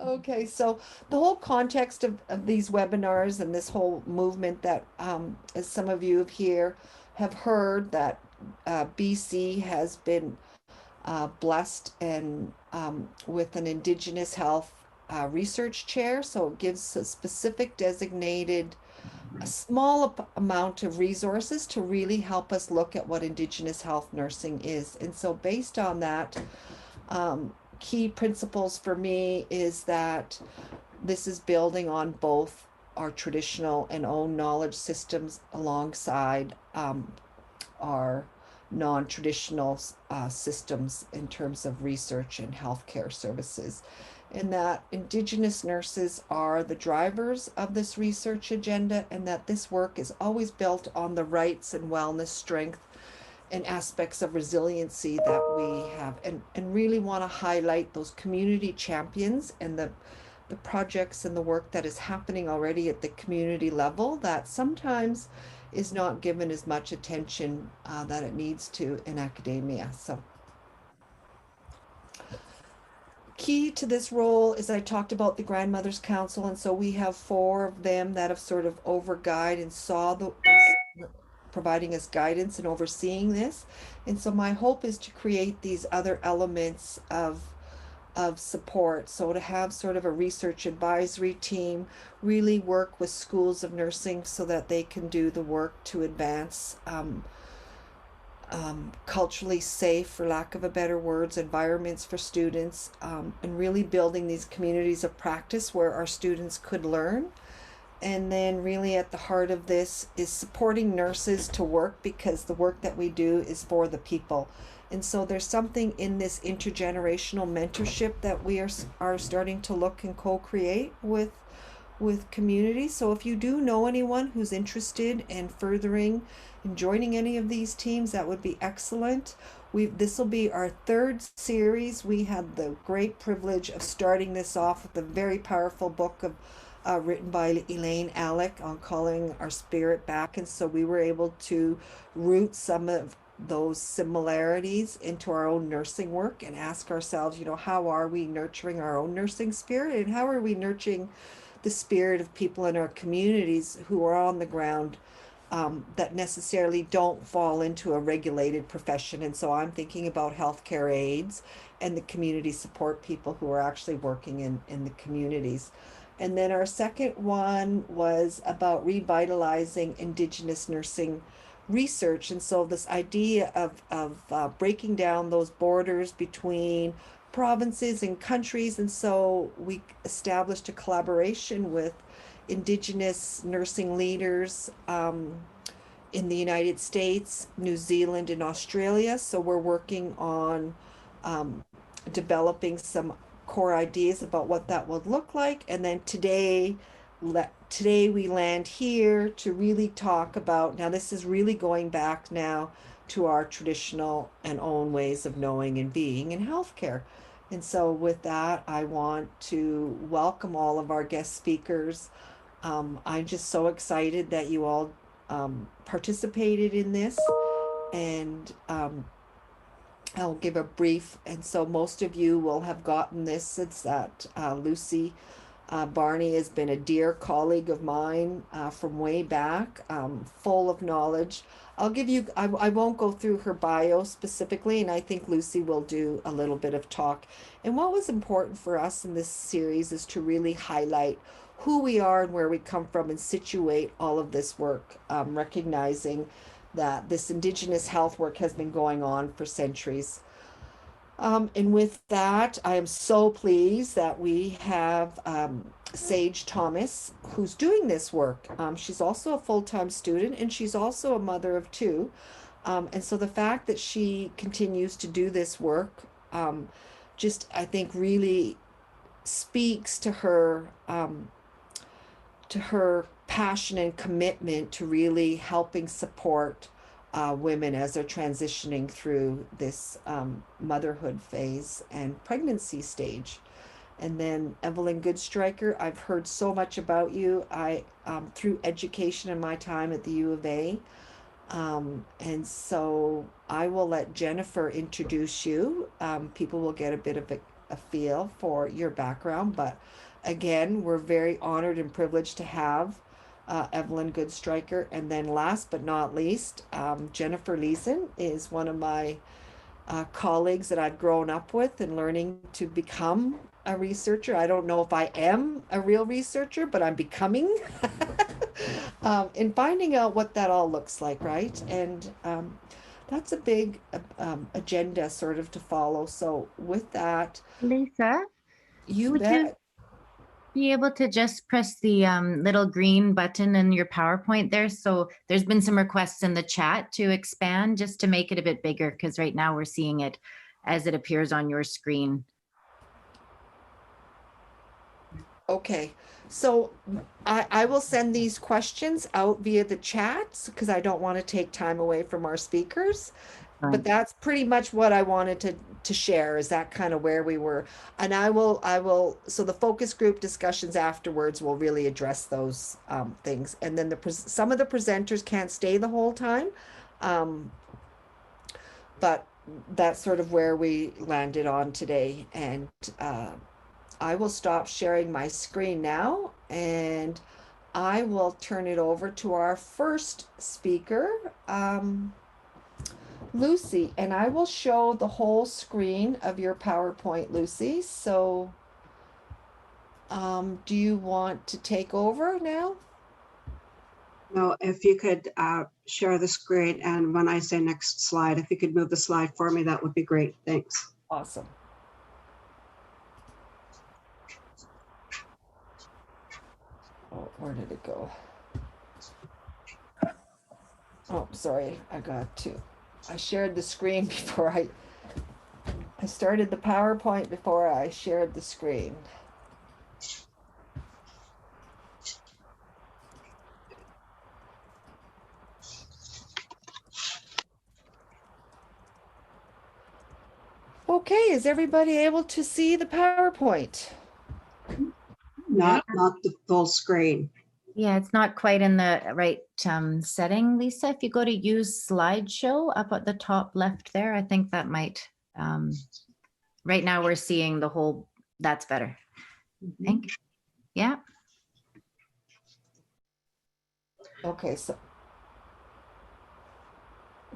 Okay, so the whole context of these webinars and this whole movement that, as some of you here have heard, that BC has been blessed and with an Indigenous health research chair. So it gives a specific designated, a small amount of resources to really help us look at what Indigenous health nursing is. And so based on that, key principles for me is that this is building on both our traditional and own knowledge systems alongside our non-traditional systems in terms of research and healthcare services, and that Indigenous nurses are the drivers of this research agenda, and that this work is always built on the rights and wellness, strength, and aspects of resiliency that we have, and really want to highlight those community champions and the projects and the work that is happening already at the community level that sometimes is not given as much attention that it needs to in academia. So key to this role is I talked about the Grandmothers Council, and so we have four of them that have sort of overguide and saw the providing us guidance and overseeing this. And so my hope is to create these other elements of support. So to have sort of a research advisory team, really work with schools of nursing so that they can do the work to advance culturally safe, for lack of a better words, environments for students, and really building these communities of practice where our students could learn. And then really at the heart of this is supporting nurses to work, because the work that we do is for the people. And so there's something in this intergenerational mentorship that we are starting to look and co-create with communities. So if you do know anyone who's interested in furthering and joining any of these teams, that would be excellent. This will be our third series. We had the great privilege of starting this off with a very powerful book of written by Elaine Alec on calling our spirit back. And so we were able to root some of those similarities into our own nursing work and ask ourselves, how are we nurturing our own nursing spirit, and how are we nurturing the spirit of people in our communities who are on the ground, that necessarily don't fall into a regulated profession. And so I'm thinking about healthcare aides and the community support people who are actually working in the communities. And then our second one was about revitalizing Indigenous nursing research. And so this idea of breaking down those borders between provinces and countries. And so we established a collaboration with Indigenous nursing leaders in the United States, New Zealand, and Australia. So we're working on um, developing some core ideas about what that would look like. And then today we land here to really talk about, now this is really going back now to our traditional and own ways of knowing and being in healthcare. And so with that, I want to welcome all of our guest speakers. I'm just so excited that you all participated in this, and I'll give a brief. And so most of you will have gotten this. It's that Lucy Barney has been a dear colleague of mine from way back, full of knowledge. I won't go through her bio specifically, and I think Lucy will do a little bit of talk. And what was important for us in this series is to really highlight who we are and where we come from, and situate all of this work, recognizing that this Indigenous health work has been going on for centuries. And with that, I am so pleased that we have Sage Thomas, who's doing this work. She's also a full-time student, and she's also a mother of two. And so the fact that she continues to do this work, just, I think, really speaks to her passion and commitment to really helping support women as they're transitioning through this motherhood phase and pregnancy stage. And then Evelyn Goodstriker, I've heard so much about you. I through education in my time at the U of A. And so I will let Jennifer introduce you. People will get a bit of a feel for your background. But again, we're very honored and privileged to have Evelyn Goodstriker. And then last but not least, Jennifer Leason is one of my colleagues that I've grown up with and learning to become a researcher. I don't know if I am a real researcher, but I'm becoming and finding out what that all looks like, right? And that's a big agenda sort of to follow. So with that, Lisa, you would you bet. be able to just press the little green button in your PowerPoint there? So there's been some requests in the chat to expand just to make it a bit bigger, because right now we're seeing it as it appears on your screen. Okay, so I will send these questions out via the chats because I don't want to take time away from our speakers. But that's pretty much what I wanted to share, is that kind of where we were. And I will, so the focus group discussions afterwards will really address those things. And then some of the presenters can't stay the whole time. But that's sort of where we landed on today. And I will stop sharing my screen now, and I will turn it over to our first speaker, Lucy, and I will show the whole screen of your PowerPoint, Lucy. So, do you want to take over now? No, if you could share the screen, and when I say next slide, if you could move the slide for me, that would be great. Thanks. Awesome. Oh, where did it go? Oh, sorry, I shared the screen before I started the PowerPoint before I shared the screen. Okay, is everybody able to see the PowerPoint? Not the full screen. Yeah, it's not quite in the right setting, Lisa. If you go to use slideshow up at the top left there, I think that might, right now we're seeing the whole, that's better. Thank you. Yeah. Okay, so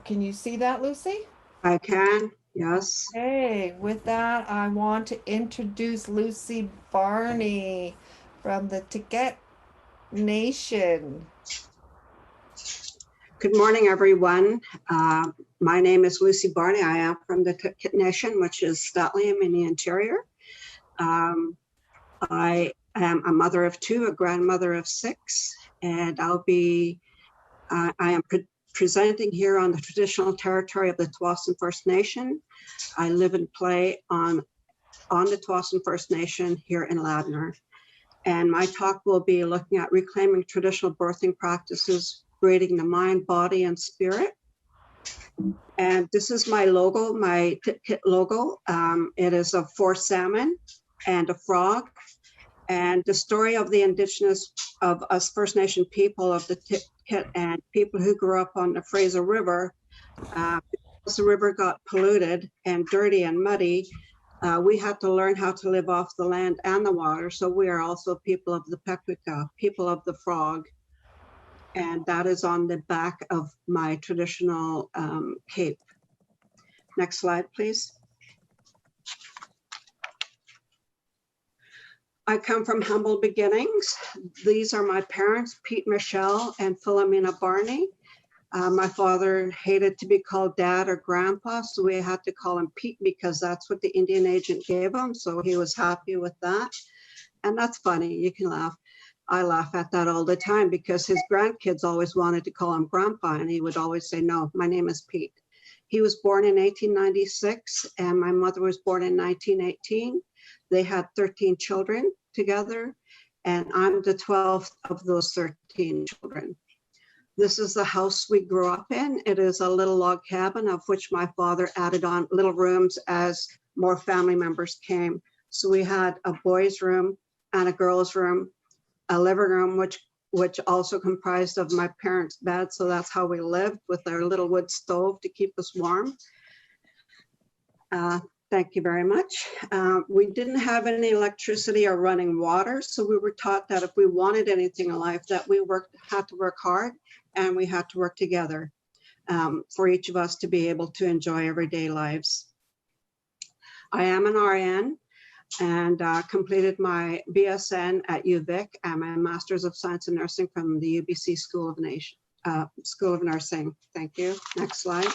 can you see that, Lucy? I can, yes. Hey, with that, I want to introduce Lucy Barney from the Ticket Nation. Good morning, everyone. My name is Lucy Barney. I am from the Ticket Nation, which is Statlium in the interior. I am a mother of 2, a grandmother of 6, and I am presenting here on the traditional territory of the Tsawwassen First Nation. I live and play on the Tsawwassen First Nation here in Ladner. And my talk will be looking at reclaiming traditional birthing practices, creating the mind, body, and spirit. And this is my logo, my Ticket logo. It is of 4 salmon and a frog. And the story of the Indigenous, of us First Nation people of the Ticket and people who grew up on the Fraser River, because the river got polluted and dirty and muddy, we had to learn how to live off the land and the water. So we are also people of the Pequika, people of the frog. And that is on the back of my traditional cape. Next slide, please. I come from humble beginnings. These are my parents, Pete Michelle and Philomena Barney. My father hated to be called dad or grandpa, so we had to call him Pete because that's what the Indian agent gave him. So he was happy with that. And that's funny, you can laugh. I laugh at that all the time because his grandkids always wanted to call him grandpa and he would always say, no, my name is Pete. He was born in 1896 and my mother was born in 1918. They had 13 children together and I'm the 12th of those 13 children. This is the house we grew up in. It is a little log cabin of which my father added on little rooms as more family members came. So we had a boys' room and a girls' room, a living room, which also comprised of my parents' bed. So that's how we lived, with our little wood stove to keep us warm. Thank you very much. We didn't have any electricity or running water, so we were taught that if we wanted anything in life, that we had to work hard and we had to work together for each of us to be able to enjoy everyday lives. I am an RN and completed my BSN at UVic and my Master's of Science in Nursing from the UBC School of Nursing. Thank you. Next slide.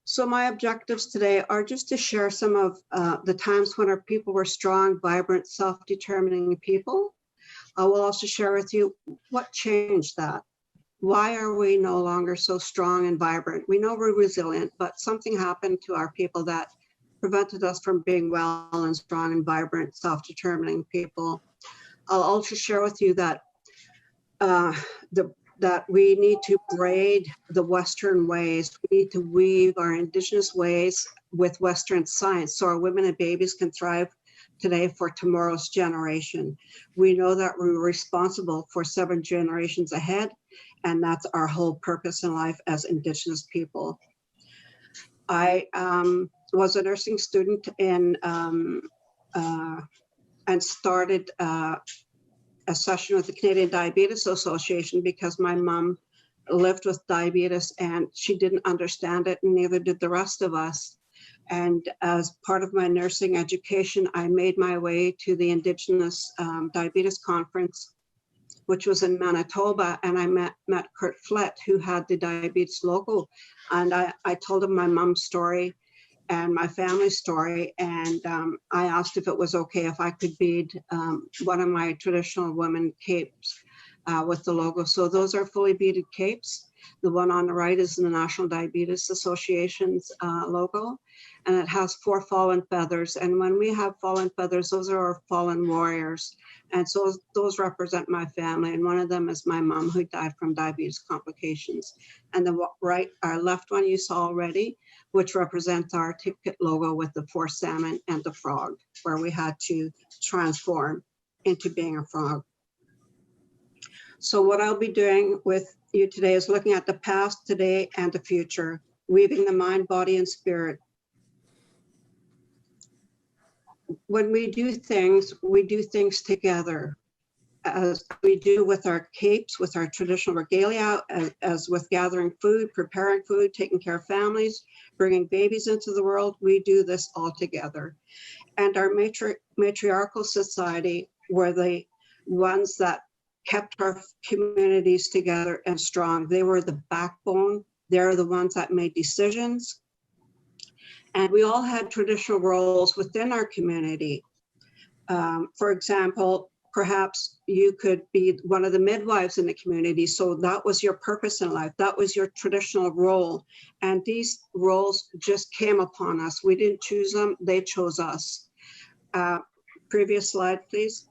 So my objectives today are just to share some of the times when our people were strong, vibrant, self-determining people. I will also share with you what changed that. Why are we no longer so strong and vibrant? We know we're resilient, but something happened to our people that prevented us from being well and strong and vibrant, self-determining people. I'll also share with you that that we need to braid the Western ways. We need to weave our Indigenous ways with Western science so our women and babies can thrive today for tomorrow's generation. We know that we're responsible for 7 generations ahead, and that's our whole purpose in life as Indigenous people. I was a nursing student and started a session with the Canadian Diabetes Association because my mom lived with diabetes and she didn't understand it, and neither did the rest of us. And as part of my nursing education, I made my way to the Indigenous Diabetes Conference, which was in Manitoba, and I met Kurt Flett, who had the diabetes logo. And I told him my mom's story and my family story, and I asked if it was okay if I could bead one of my traditional women capes with the logo. So those are fully beaded capes. The one on the right is the National Diabetes Association's logo, and it has 4 fallen feathers. And when we have fallen feathers, those are our fallen warriors. And so those represent my family. And one of them is my mom, who died from diabetes complications. And the our left one you saw already, which represents our ticket logo with the 4 salmon and the frog, where we had to transform into being a frog. So what I'll be doing with you today is looking at the past, today, and the future, weaving the mind, body, and spirit. When we do things together, as we do with our capes, with our traditional regalia, as with gathering food, preparing food, taking care of families, bringing babies into the world. We do this all together. And our matriarchal society were the ones that kept our communities together and strong. They were the backbone. They're the ones that made decisions. And we all had traditional roles within our community. For example, perhaps you could be one of the midwives in the community. So that was your purpose in life. That was your traditional role. And these roles just came upon us. We didn't choose them, they chose us. Previous slide, please.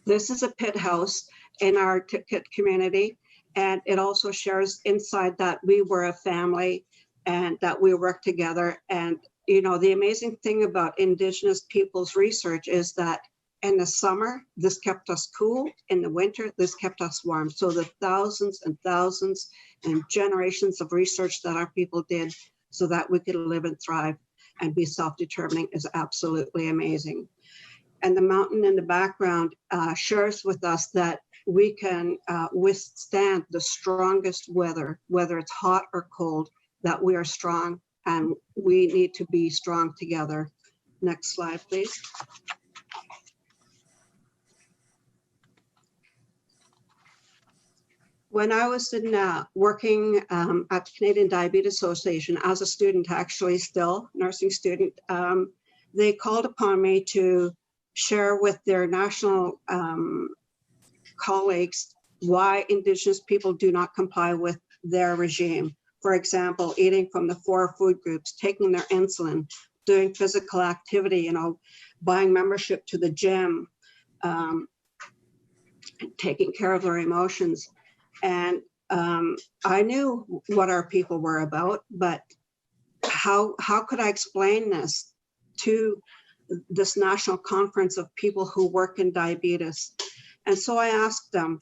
This is a pit house in our ticket community. And it also shares inside that we were a family and that we work together. And, you know, the amazing thing about Indigenous people's research is that in the summer, this kept us cool. In the winter, this kept us warm. So the thousands and thousands and generations of research that our people did so that we could live and thrive and be self-determining is absolutely amazing. And the mountain in the background shares with us that we can withstand the strongest weather, whether it's hot or cold, that we are strong and we need to be strong together. Next slide, please. When I was in working at the Canadian Diabetes Association as a student, actually still nursing student, they called upon me to share with their national colleagues why Indigenous people do not comply with their regime. For example, eating from the 4 food groups, taking their insulin, doing physical activity, you know, buying membership to the gym, taking care of their emotions. And I knew what our people were about, but how could I explain this to this national conference of people who work in diabetes? And so I asked them,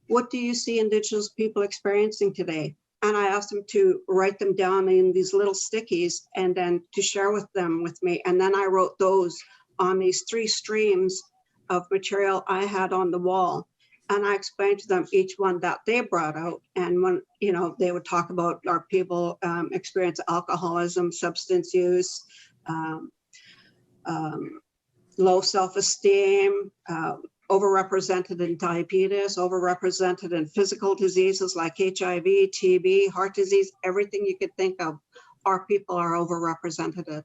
what do you see Indigenous people experiencing today? And I asked them to write them down in these little stickies and then to share with them with me. And then I wrote those on these 3 streams of material I had on the wall. And I explained to them each one that they brought out. And when, you know, they would talk about our people experience alcoholism, substance use, low self-esteem, overrepresented in diabetes, overrepresented in physical diseases like HIV, TB, heart disease, everything you could think of, our people are overrepresented.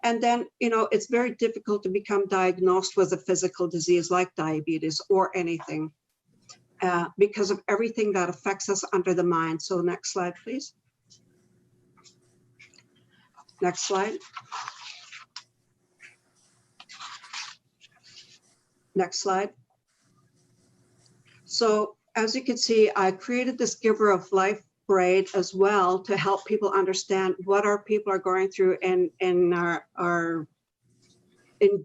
And then, you know, it's very difficult to become diagnosed with a physical disease like diabetes or anything because of everything that affects us under the mind. So next slide, please. Next slide. Next slide. So as you can see, I created this Giver of Life braid as well to help people understand what our people are going through in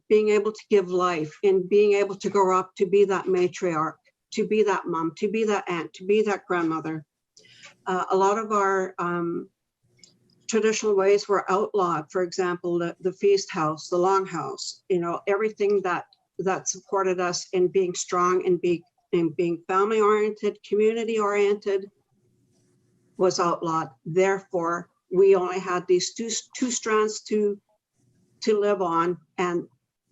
being able to give life, in being able to grow up to be that matriarch, to be that mom, to be that aunt, to be that grandmother. A lot of our traditional ways were outlawed. For example, the feast house, the longhouse, you know, everything that supported us in being strong and being family oriented, community oriented, was outlawed. Therefore, we only had these two strands to live on, and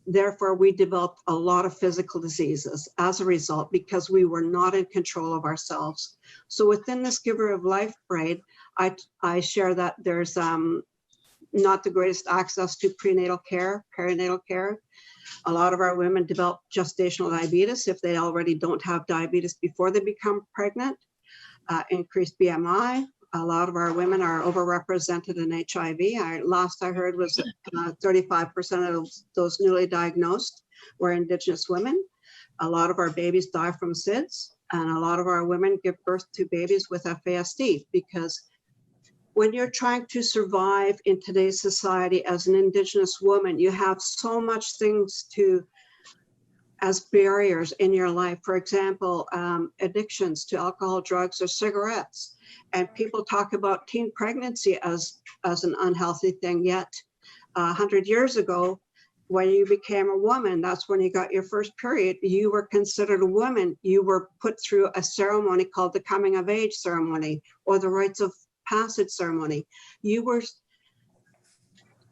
therefore we developed a lot of physical diseases as a result because we were not in control of ourselves. So within this Giver of Life braid, I share that there's not the greatest access to prenatal care, perinatal care. A lot of our women develop gestational diabetes if they already don't have diabetes before they become pregnant. Increased BMI. A lot of our women are overrepresented in HIV. Last I heard was 35% of those newly diagnosed were Indigenous women. A lot of our babies die from SIDS, and a lot of our women give birth to babies with FASD, because when you're trying to survive in today's society as an Indigenous woman, you have so much things as barriers in your life. For example, addictions to alcohol, drugs, or cigarettes. And people talk about teen pregnancy as an unhealthy thing, yet 100 years ago, when you became a woman, that's when you got your first period, you were considered a woman. You were put through a ceremony called the coming of age ceremony or the rites of passage ceremony. You were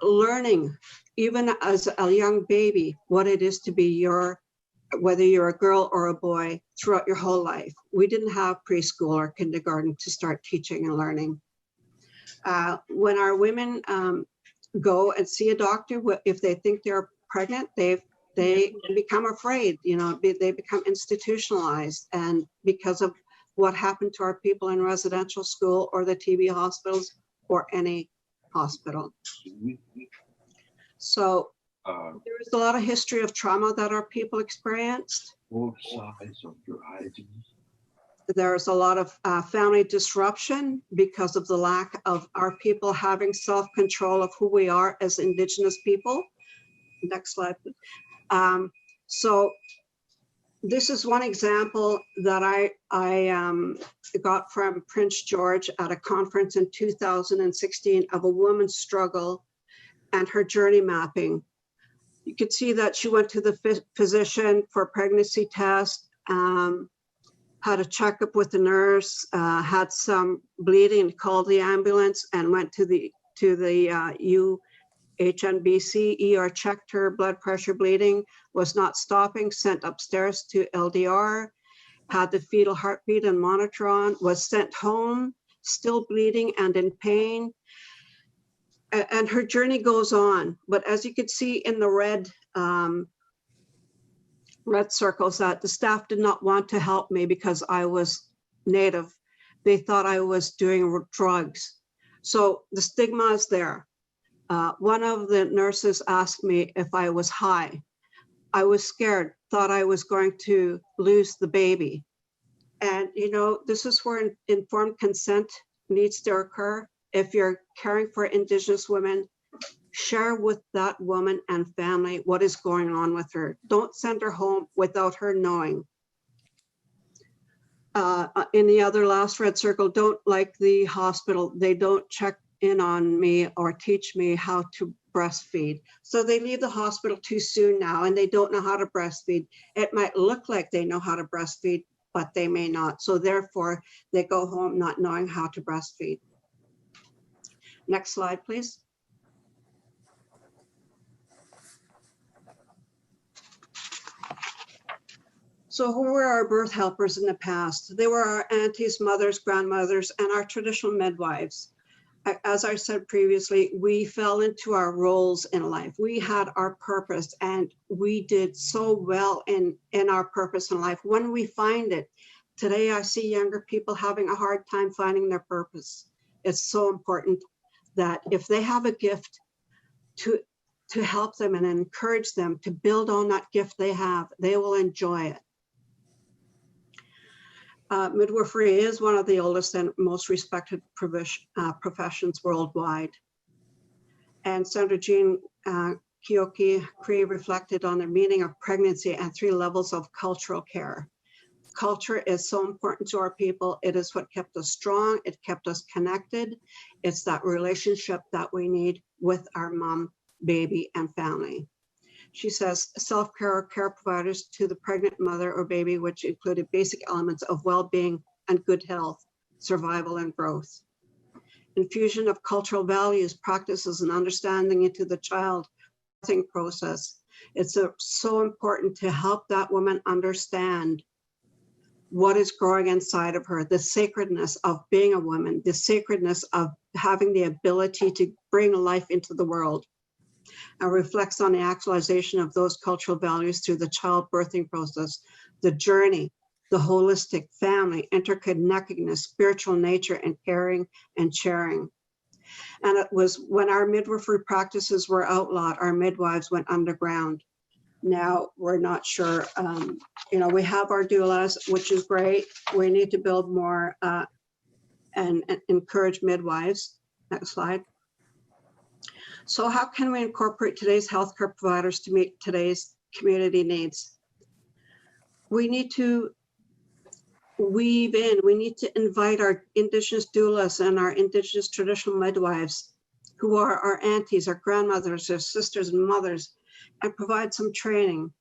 learning, even as a young baby, what it is to be whether you're a girl or a boy, throughout your whole life. We didn't have preschool or kindergarten to start teaching and learning. When our women go and see a doctor, if they think they're pregnant, they become afraid, you know, they become institutionalized, and because of what happened to our people in residential school or the TB hospitals or any hospital. So there is a lot of history of trauma that our people experienced. Both sides of your eyes. There's a lot of family disruption because of the lack of our people having self-control of who we are as Indigenous people. Next slide, please. So this is one example that I got from Prince George at a conference in 2016 of a woman's struggle and her journey mapping. You could see that she went to the physician for a pregnancy test, had a checkup with the nurse, had some bleeding, called the ambulance, and went to the IHNS ER, checked her blood pressure, bleeding, was not stopping, sent upstairs to LDR, had the fetal heartbeat and monitor on, was sent home, still bleeding and in pain. And her journey goes on. But as you could see in the red circles, that the staff did not want to help me because I was Native. They thought I was doing drugs. So the stigma is there. One of the nurses asked me if I was high. I was scared, thought I was going to lose the baby. And, you know, this is where informed consent needs to occur. If you're caring for Indigenous women, share with that woman and family what is going on with her. Don't send her home without her knowing. in the other last red circle, don't like the hospital. They don't check in on me or teach me how to breastfeed. So they leave the hospital too soon now and they don't know how to breastfeed. It might look like they know how to breastfeed, but they may not. So therefore they go home not knowing how to breastfeed. Next slide, please. So who were our birth helpers in the past? They were our aunties, mothers, grandmothers, and our traditional midwives. As I said previously, we fell into our roles in life. We had our purpose and we did so well in our purpose in life. When we find it, today I see younger people having a hard time finding their purpose. It's so important that if they have a gift, to help them and encourage them to build on that gift they have, they will enjoy it. Midwifery is one of the oldest and most respected professions worldwide. And Senator Jean Kioki Cree reflected on the meaning of pregnancy and 3 levels of cultural care. Culture is so important to our people. It is what kept us strong. It kept us connected. It's that relationship that we need with our mom, baby, and family. She says self-care or care providers to the pregnant mother or baby, which included basic elements of well-being and good health, survival and growth. Infusion of cultural values, practices, and understanding into the child birthing process. It's so important to help that woman understand what is growing inside of her, the sacredness of being a woman, the sacredness of having the ability to bring life into the world. And reflects on the actualization of those cultural values through the child birthing process, the journey, the holistic family, interconnectedness, spiritual nature, and caring and sharing. And it was when our midwifery practices were outlawed, our midwives went underground. Now we're not sure, we have our doulas, which is great. We need to build more and encourage midwives. Next slide. So how can we incorporate today's healthcare providers to meet today's community needs? We need to weave in, we need to invite our Indigenous doulas and our Indigenous traditional midwives, who are our aunties, our grandmothers, our sisters and mothers, and provide some training.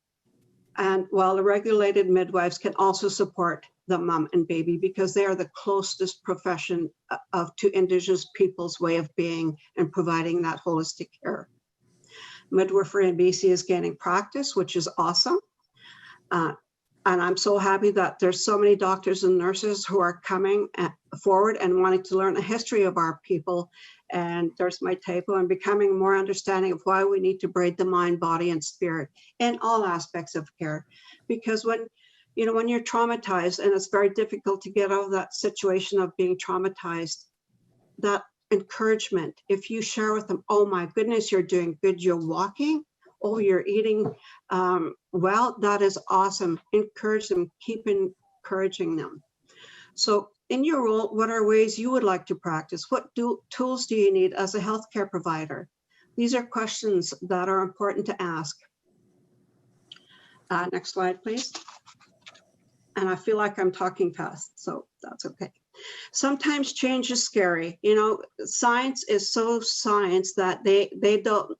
And while the regulated midwives can also support the mom and baby because they are the closest profession to Indigenous people's way of being and providing that holistic care. Midwifery in BC is gaining practice, which is awesome. And I'm so happy that there's so many doctors and nurses who are coming forward and wanting to learn the history of our people. And there's my typo, and becoming more understanding of why we need to braid the mind, body, and spirit in all aspects of care. Because when you're traumatized, and it's very difficult to get out of that situation of being traumatized, that encouragement, if you share with them, oh my goodness, you're doing good, you're walking, oh, you're eating well, that is awesome. Encourage them, keep encouraging them. So in your role, what are ways you would like to practice? What tools do you need as a healthcare provider? These are questions that are important to ask. Next slide, please. And I feel like I'm talking fast, so that's okay. Sometimes change is scary. Science is so science that they don't,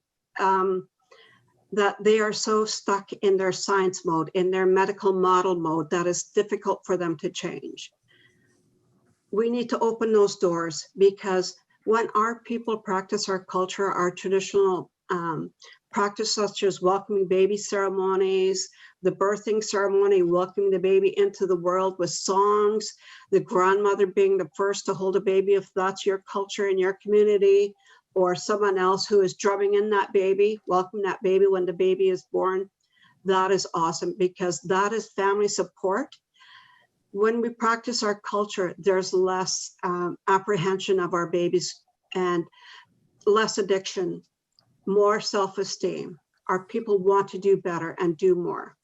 that they are so stuck in their science mode, in their medical model mode, that it's difficult for them to change. We need to open those doors, because when our people practice our culture, our traditional practice, such as welcoming baby ceremonies, the birthing ceremony, welcoming the baby into the world with songs, the grandmother being the first to hold a baby, if that's your culture in your community, or someone else who is drumming in that baby, welcome that baby when the baby is born. That is awesome, because that is family support. When we practice our culture, there's less apprehension of our babies and less addiction, more self-esteem. Our people want to do better and do more.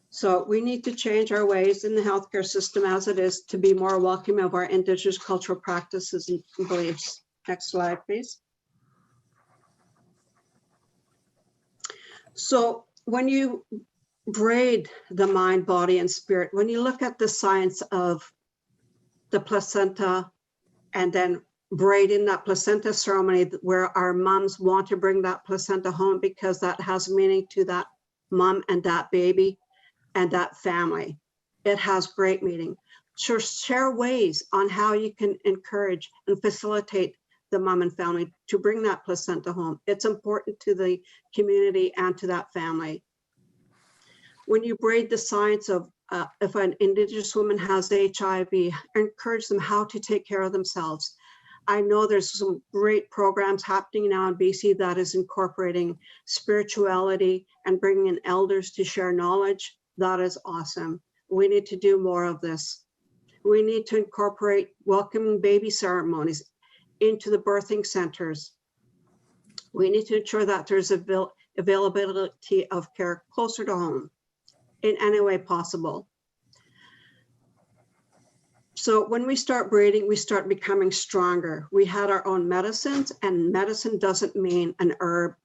So we need to change our ways in the healthcare system as it is to be more welcoming of our Indigenous cultural practices and beliefs. Next slide, please. So when you braid the mind, body, and spirit, when you look at the science of the placenta and then braiding that placenta ceremony where our moms want to bring that placenta home because that has meaning to that mom and that baby and that family. It has great meaning. So share ways on how you can encourage and facilitate the mom and family to bring that placenta home. It's important to the community and to that family. When you braid the science of if an Indigenous woman has HIV, encourage them how to take care of themselves. I know there's some great programs happening now in BC that is incorporating spirituality and bringing in elders to share knowledge. That is awesome. We need to do more of this. We need to incorporate welcoming baby ceremonies into the birthing centers. We need to ensure that there's availability of care closer to home in any way possible. So when we start braiding, we start becoming stronger. We had our own medicines, and medicine doesn't mean an herb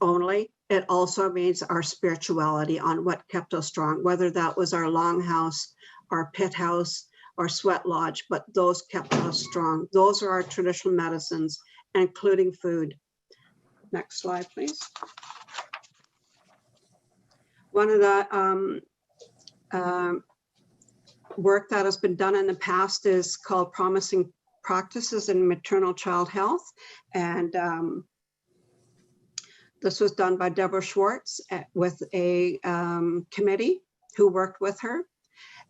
only. It also means our spirituality on what kept us strong, whether that was our longhouse, our pit house, or sweat lodge, but those kept us strong. Those are our traditional medicines, including food. Next slide, please. One of the work that has been done in the past is called Promising Practices in Maternal Child Health. And this was done by Deborah Schwartz with a committee who worked with her.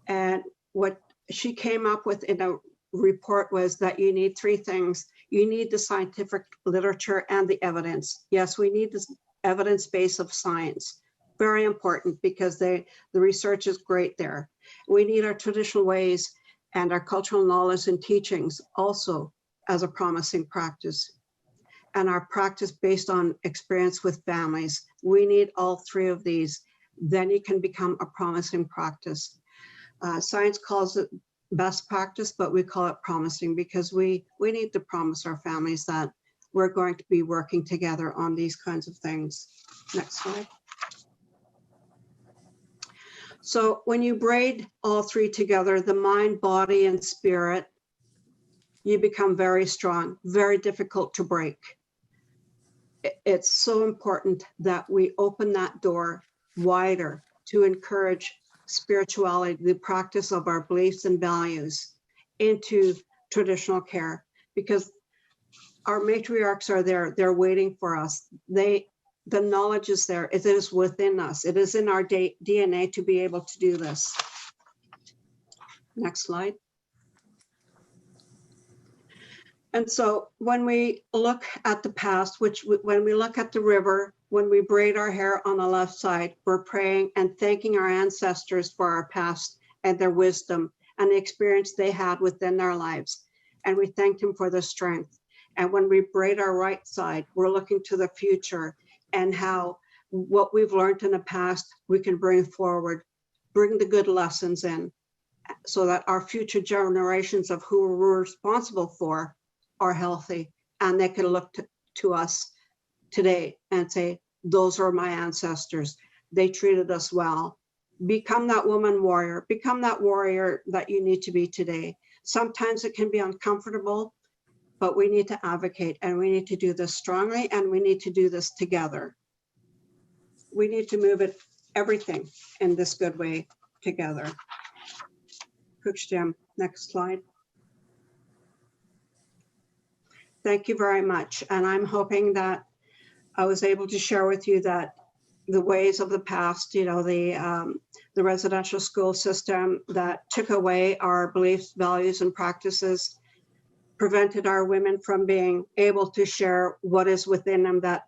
And what she came up with in a report was that you need three things. You need the scientific literature and the evidence. Yes, we need this evidence base of science. Very important because the research is great there. We need our traditional ways and our cultural knowledge and teachings also as a promising practice. And our practice based on experience with families. We need all three of these. Then you can become a promising practice. Science calls it best practice, but we call it promising because we need to promise our families that we're going to be working together on these kinds of things. Next slide. So when you braid all three together, the mind, body, and spirit, you become very strong, very difficult to break. It's so important that we open that door wider to encourage spirituality, the practice of our beliefs and values into traditional care, because our matriarchs are there, they're waiting for us. The knowledge is there, it is within us. It is in our DNA to be able to do this. Next slide. And so when we look at the past, when we look at the river, when we braid our hair on the left side, we're praying and thanking our ancestors for our past and their wisdom and the experience they had within their lives. And we thank them for their strength. And when we braid our right side, we're looking to the future and how what we've learned in the past, we can bring forward, bring the good lessons in so that our future generations of who we're responsible for are healthy, and they can look to us today and say, those are my ancestors. They treated us well. Become that woman warrior, become that warrior that you need to be today. Sometimes it can be uncomfortable, but we need to advocate and we need to do this strongly and we need to do this together. We need to move everything in this good way together. Coach Jim, next slide. Thank you very much. And I'm hoping that I was able to share with you that the ways of the past, you know, the residential school system that took away our beliefs, values, and practices, prevented our women from being able to share what is within them, that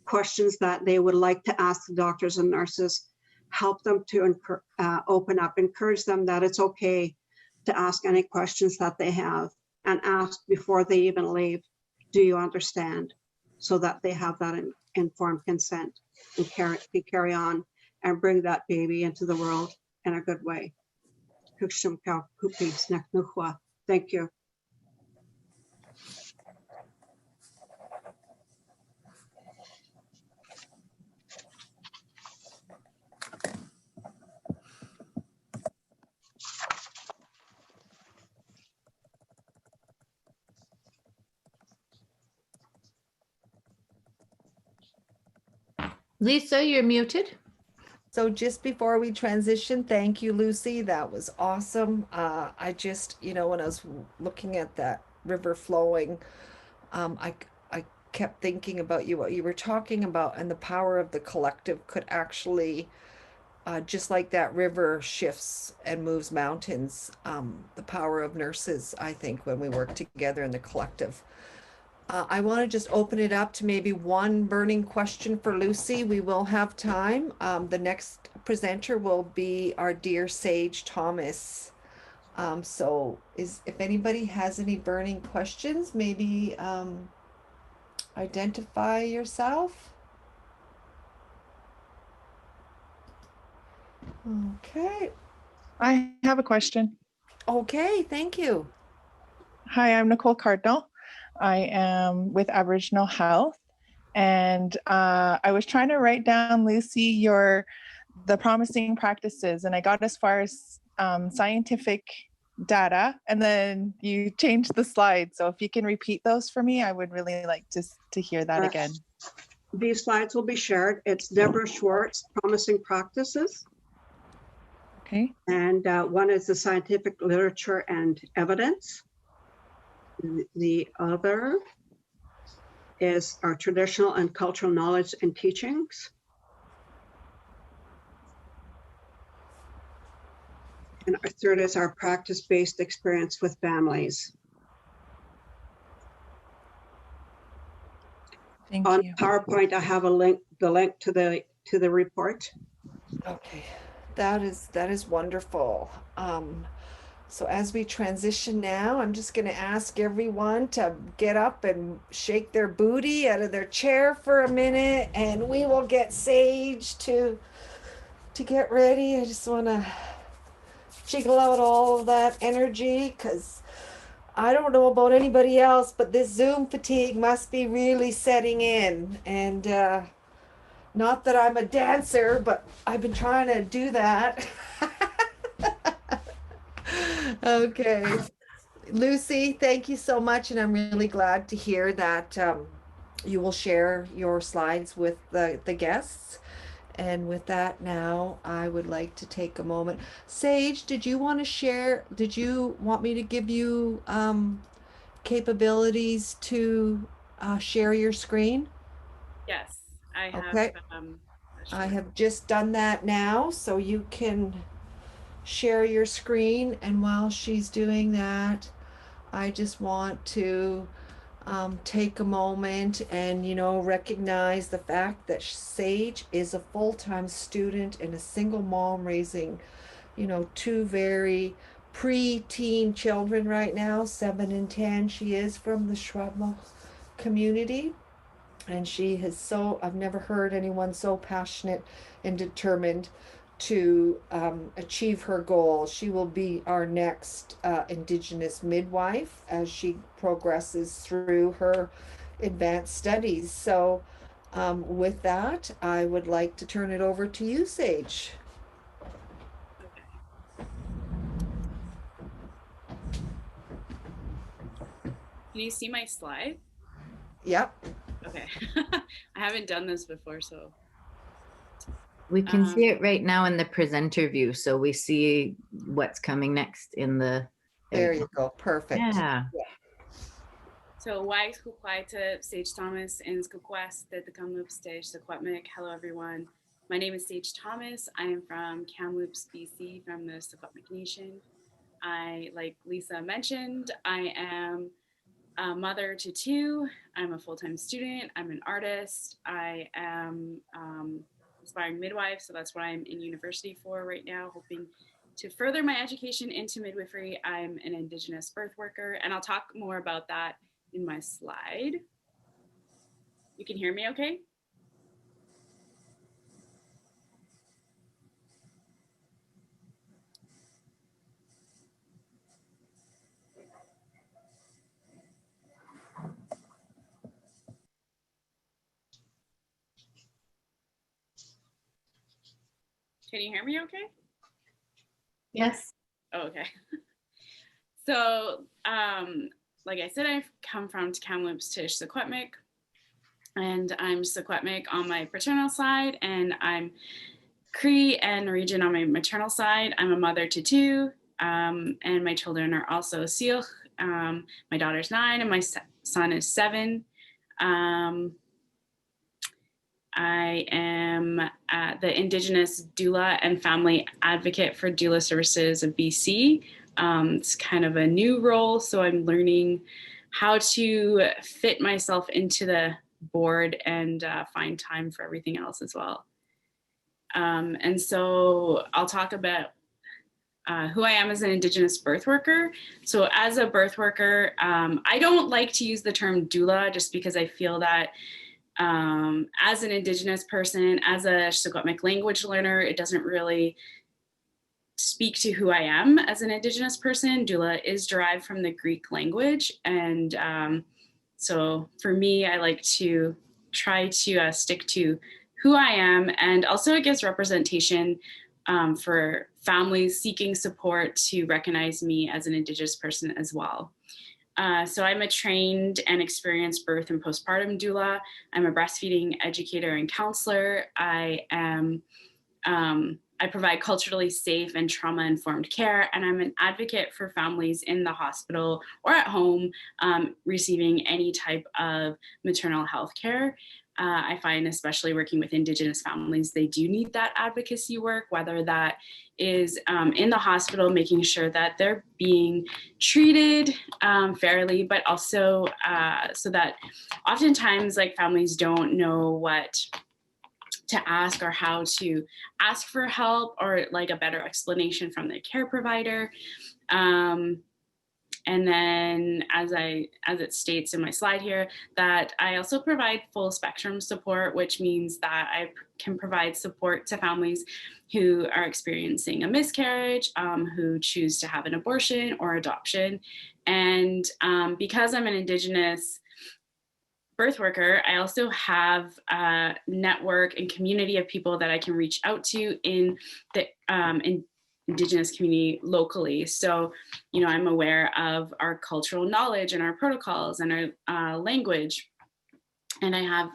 questions that they would like to ask the doctors and nurses, help them to open up, encourage them that it's okay to ask any questions that they have and ask before they even leave, do you understand? So that they have that informed consent and carry on and bring that baby into the world in a good way. Thank you. Lisa, you're muted. So just before we transition, thank you, Lucy. That was awesome. I just, when I was looking at that river flowing, I kept thinking about what you were talking about, and the power of the collective could actually, just like that river shifts and moves mountains, the power of nurses, I think, when we work together in the collective. I want to just open it up to maybe one burning question for Lucy. We will have time. The next presenter will be our dear Sage Thomas. So if anybody has any burning questions, maybe identify yourself. Okay. I have a question. Okay, thank you. Hi, I'm Nicole Cardinal. I am with Aboriginal Health, and I was trying to write down, Lucy, the promising practices, and I got as far as scientific data, and then you changed the slide. So if you can repeat those for me, I would really like to hear that again. These slides will be shared. It's Deborah Schwartz, Promising Practices. Okay. And one is the scientific literature and evidence. The other is our traditional and cultural knowledge and teachings. And our third is our practice-based experience with families. Thank On you. PowerPoint, I have the link to the report. Okay, that is wonderful. So as we transition now, I'm just going to ask everyone to get up and shake their booty out of their chair for a minute, and we will get Sage to get ready. I just want to jiggle out all of that energy, because I don't know about anybody else, but this Zoom fatigue must be really setting in. And not that I'm a dancer, but I've been trying to do that. Okay. Lucy, thank you so much. And I'm really glad to hear that you will share your slides with the guests. And with that, now I would like to take a moment. Sage, did you want to share? Did you want me to give you capabilities to share your screen? Yes, I have. Okay. I have just done that now, so you can share your screen. And while she's doing that, I just want to take a moment and, recognize the fact that Sage is a full-time student and a single mom raising, two very pre-teen children right now, 7 and 10. She is from the Shrubma community. And I've never heard anyone so passionate and determined to achieve her goal. She will be our next Indigenous midwife as she progresses through her advanced studies. So with that, I would like to turn it over to you, Sage. Can you see my slide? Yep. Okay. I haven't done this before, so. We can see it right now in the presenter view. So we see what's coming next in the. There you go. Perfect. Yeah. So why Kukwai Sage Thomas in Skukwest the Kamloops stage Sequatmic. Hello everyone. My name is Sage Thomas. I am from Kamloops, BC, from the Sequatmic Nation. Like Lisa mentioned, I am a mother to 2. I'm a full-time student. I'm an artist. I am aspiring midwife, so that's what I'm in university for right now, hoping to further my education into midwifery. I'm an Indigenous birth worker, and I'll talk more about that in my slide. You can hear me okay? Can you hear me okay? Yes. Oh, okay. So, like I said, I've come from Kamloops to Sequatmic. and I'm Secwepemc on my paternal side, and I'm Cree and Norwegian on my maternal side. I'm a mother to two, and my children are also Siouch. My daughter's 9 and my son is 7. I am the Indigenous doula and family advocate for Doula Services of BC. It's kind of a new role, so I'm learning how to fit myself into the board and find time for everything else as well. And so I'll talk about who I am as an Indigenous birth worker. So as a birth worker, I don't like to use the term doula just because I feel that as an Indigenous person, as a Secwepemc language learner, it doesn't really speak to who I am as an Indigenous person. Doula is derived from the Greek language. And so for me, I like to try to stick to who I am. And also it gives representation for families seeking support to recognize me as an Indigenous person as well. So I'm a trained and experienced birth and postpartum doula. I'm a breastfeeding educator and counselor. I provide culturally safe and trauma-informed care, and I'm an advocate for families in the hospital or at home receiving any type of maternal health care. I find, especially working with Indigenous families, they do need that advocacy work, whether that is in the hospital, making sure that they're being treated fairly, but also so that oftentimes like families don't know what to ask or how to ask for help or like a better explanation from the care provider. And then as it states in my slide here, that I also provide full spectrum support, which means that I can provide support to families who are experiencing a miscarriage, who choose to have an abortion or adoption. And because I'm an Indigenous birth worker, I also have a network and community of people that I can reach out to in the Indigenous community locally. So, you know, I'm aware of our cultural knowledge and our protocols and our language. And I have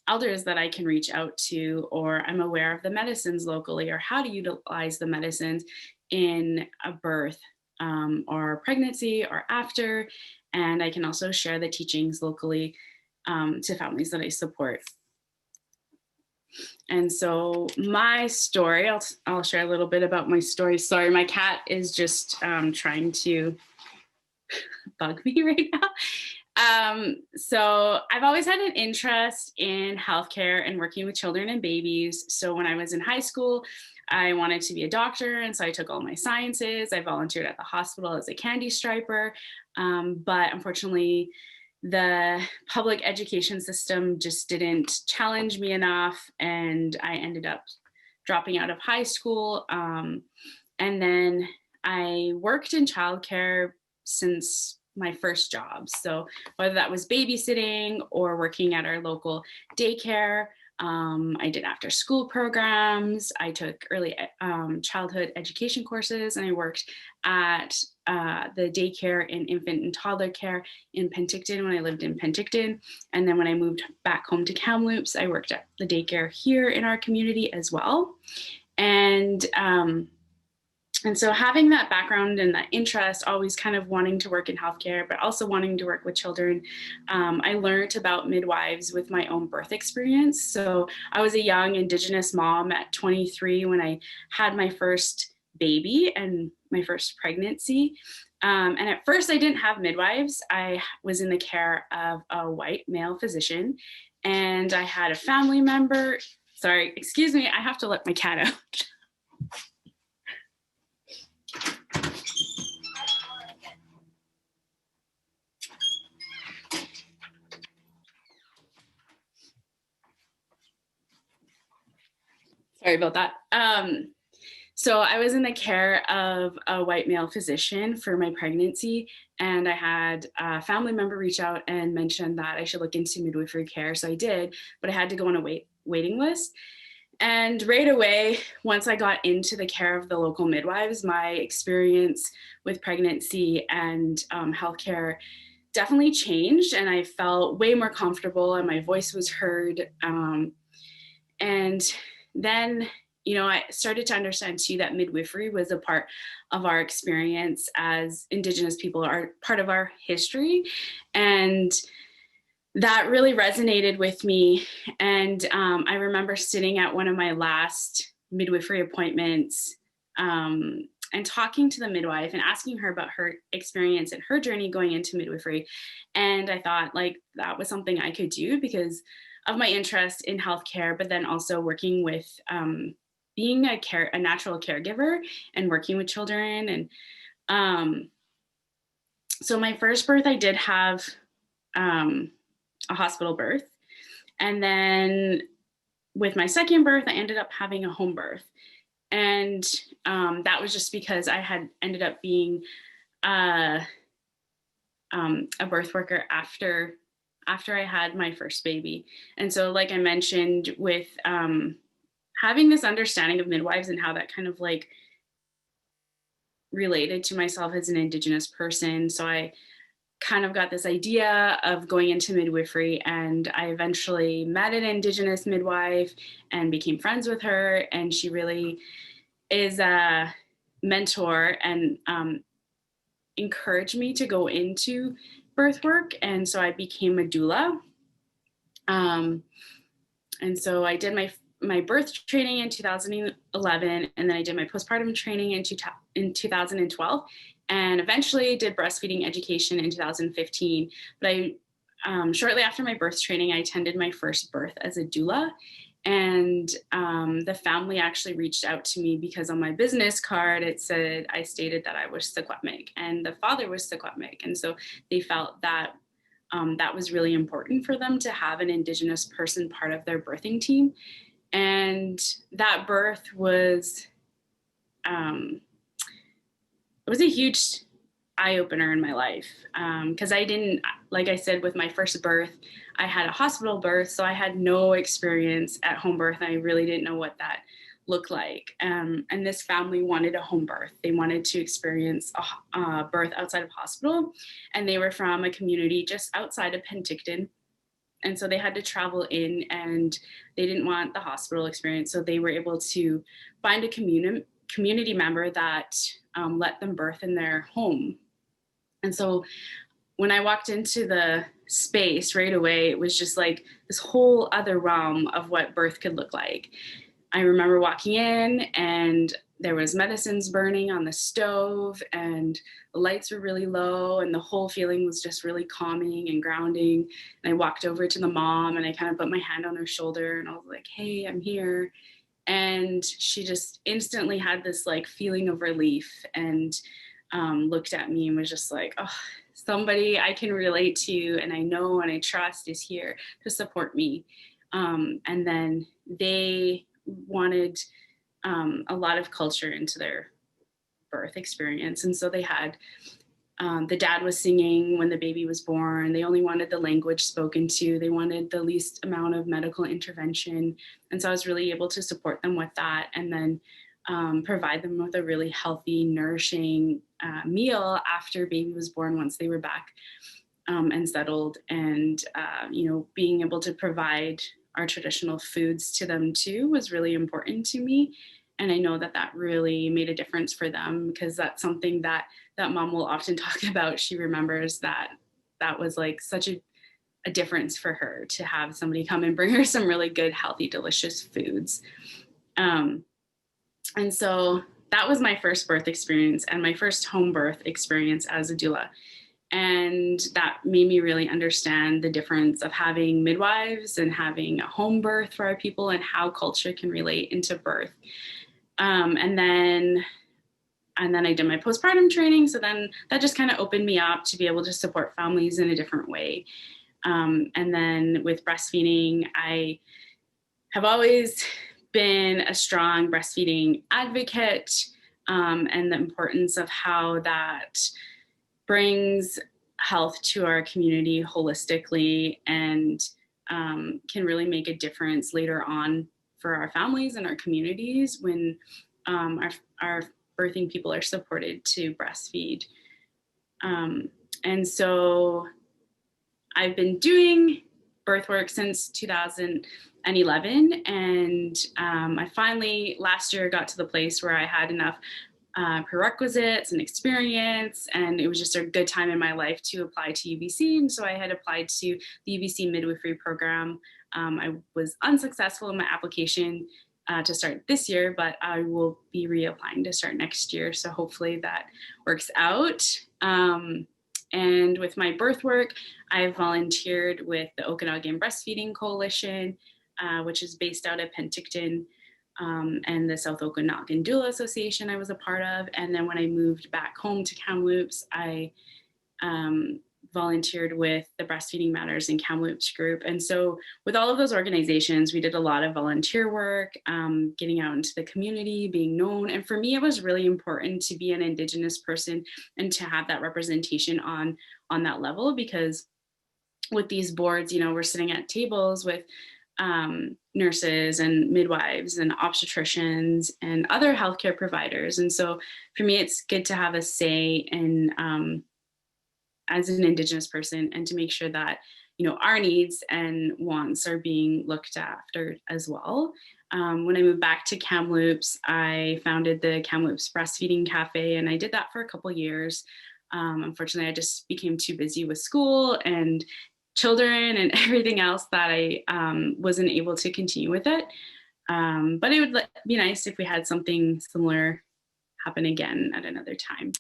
elders that I can reach out to, or I'm aware of the medicines locally or how to utilize the medicines in a birth or pregnancy or after. And I can also share the teachings locally to families that I support. And so my story, I'll share a little bit about my story. Sorry, my cat is just trying to bug me right now. So I've always had an interest in healthcare and working with children and babies. So when I was in high school, I wanted to be a doctor. And so I took all my sciences. I volunteered at the hospital as a candy striper. But unfortunately, the public education system just didn't challenge me enough, and I ended up dropping out of high school. And then I worked in childcare since my first job. So whether that was babysitting or working at our local daycare, I did after school programs, I took early childhood education courses, and I worked at the daycare and infant and toddler care in Penticton when I lived in Penticton. And then when I moved back home to Kamloops, I worked at the daycare here in our community as well. And so having that background and that interest, always kind of wanting to work in healthcare, but also wanting to work with children, I learned about midwives with my own birth experience. So I was a young Indigenous mom at 23 when I had my first baby and my first pregnancy. And at first I didn't have midwives. I was in the care of a white male physician, and I had a family member. Sorry, excuse me, I have to let my cat out. Sorry about that. So I was in the care of a white male physician for my pregnancy, and I had a family member reach out and mention that I should look into midwifery care. So I did, but I had to go on a waiting list. And right away, once I got into the care of the local midwives, my experience with pregnancy and healthcare definitely changed, and I felt way more comfortable and my voice was heard. And then, you know, I started to understand too that midwifery was a part of our experience as Indigenous people, are part of our history. And that really resonated with me. And I remember sitting at one of my last midwifery appointments and talking to the midwife and asking her about her experience and her journey going into midwifery. And I thought, like, that was something I could do because of my interest in healthcare, but then also working with being a natural caregiver and working with children. And so my first birth, I did have a hospital birth. And then with my second birth, I ended up having a home birth. And that was just because I had ended up being a birth worker after I had my first baby. And so, like I mentioned, with having this understanding of midwives and how that kind of like related to myself as an Indigenous person. So I kind of got this idea of going into midwifery, and I eventually met an Indigenous midwife and became friends with her. And she really is a mentor and encouraged me to go into birth work. And so I became a doula. And so I did my birth training in 2011, and then I did my postpartum training in 2012, and eventually did breastfeeding education in 2015. But I shortly after my birth training, I attended my first birth as a doula. And the family actually reached out to me because on my business card, it said, I stated that I was Secwepemc and the father was Secwepemc. And so they felt that that was really important for them to have an Indigenous person part of their birthing team. And that birth was, it was a huge eye-opener in my life, because I didn't, like I said, with my first birth, I had a hospital birth, so I had no experience at home birth. And I really didn't know what that looked like. And this family wanted a home birth. They wanted to experience a birth outside of hospital, and they were from a community just outside of Penticton. And so they had to travel in, and they didn't want the hospital experience. So they were able to find a community member that let them birth in their home. And so when I walked into the space right away, it was just like this whole other realm of what birth could look like. I remember walking in, and there was medicines burning on the stove, and the lights were really low, and the whole feeling was just really calming and grounding. And I walked over to the mom, and I kind of put my hand on her shoulder, and I was like, hey, I'm here. And she just instantly had this like feeling of relief, and looked at me and was just like, oh, somebody I can relate to and I know and I trust is here to support me. And then they wanted a lot of culture into their birth experience. And so they had, the dad was singing when the baby was born. They only wanted the language spoken to. They wanted the least amount of medical intervention. And so I was really able to support them with that, and then provide them with a really healthy, nourishing meal after baby was born once they were back and settled. And, you know, being able to provide our traditional foods to them too was really important to me. And I know that that really made a difference for them, because that's something that mom will often talk about. She remembers that that was like such a difference for her to have somebody come and bring her some really good, healthy, delicious foods. And so that was my first birth experience and my first home birth experience as a doula. And that made me really understand the difference of having midwives and having a home birth for our people, and how culture can relate into birth. And then I did my postpartum training. So then that just kind of opened me up to be able to support families in a different way. And then with breastfeeding, I have always been a strong breastfeeding advocate, and the importance of how that brings health to our community holistically, and can really make a difference later on for our families and our communities when our birthing people are supported to breastfeed. And so I've been doing birth work since 2011, and I finally last year got to the place where I had enough prerequisites and experience, and it was just a good time in my life to apply to UBC. And so I had applied to the UBC midwifery program. I was unsuccessful in my application to start this year, but I will be reapplying to start next year. So hopefully that works out. And with my birth work, I've volunteered with the Okanagan Breastfeeding Coalition, which is based out of Penticton, and the South Okanagan Doula Association I was a part of. And then when I moved back home to Kamloops, I volunteered with the Breastfeeding Matters in Kamloops group. And so with all of those organizations, we did a lot of volunteer work, getting out into the community, being known. And for me, it was really important to be an Indigenous person and to have that representation on that level, because with these boards, you know, we're sitting at tables with nurses and midwives and obstetricians and other healthcare providers. And so for me, it's good to have a say in as an Indigenous person, and to make sure that, you know, our needs and wants are being looked after as well. When I moved back to Kamloops, I founded the Kamloops Breastfeeding Cafe, and I did that for a couple years. Unfortunately, I just became too busy with school and children and everything else that I wasn't able to continue with it. But it would be nice if we had something similar happen again at another time.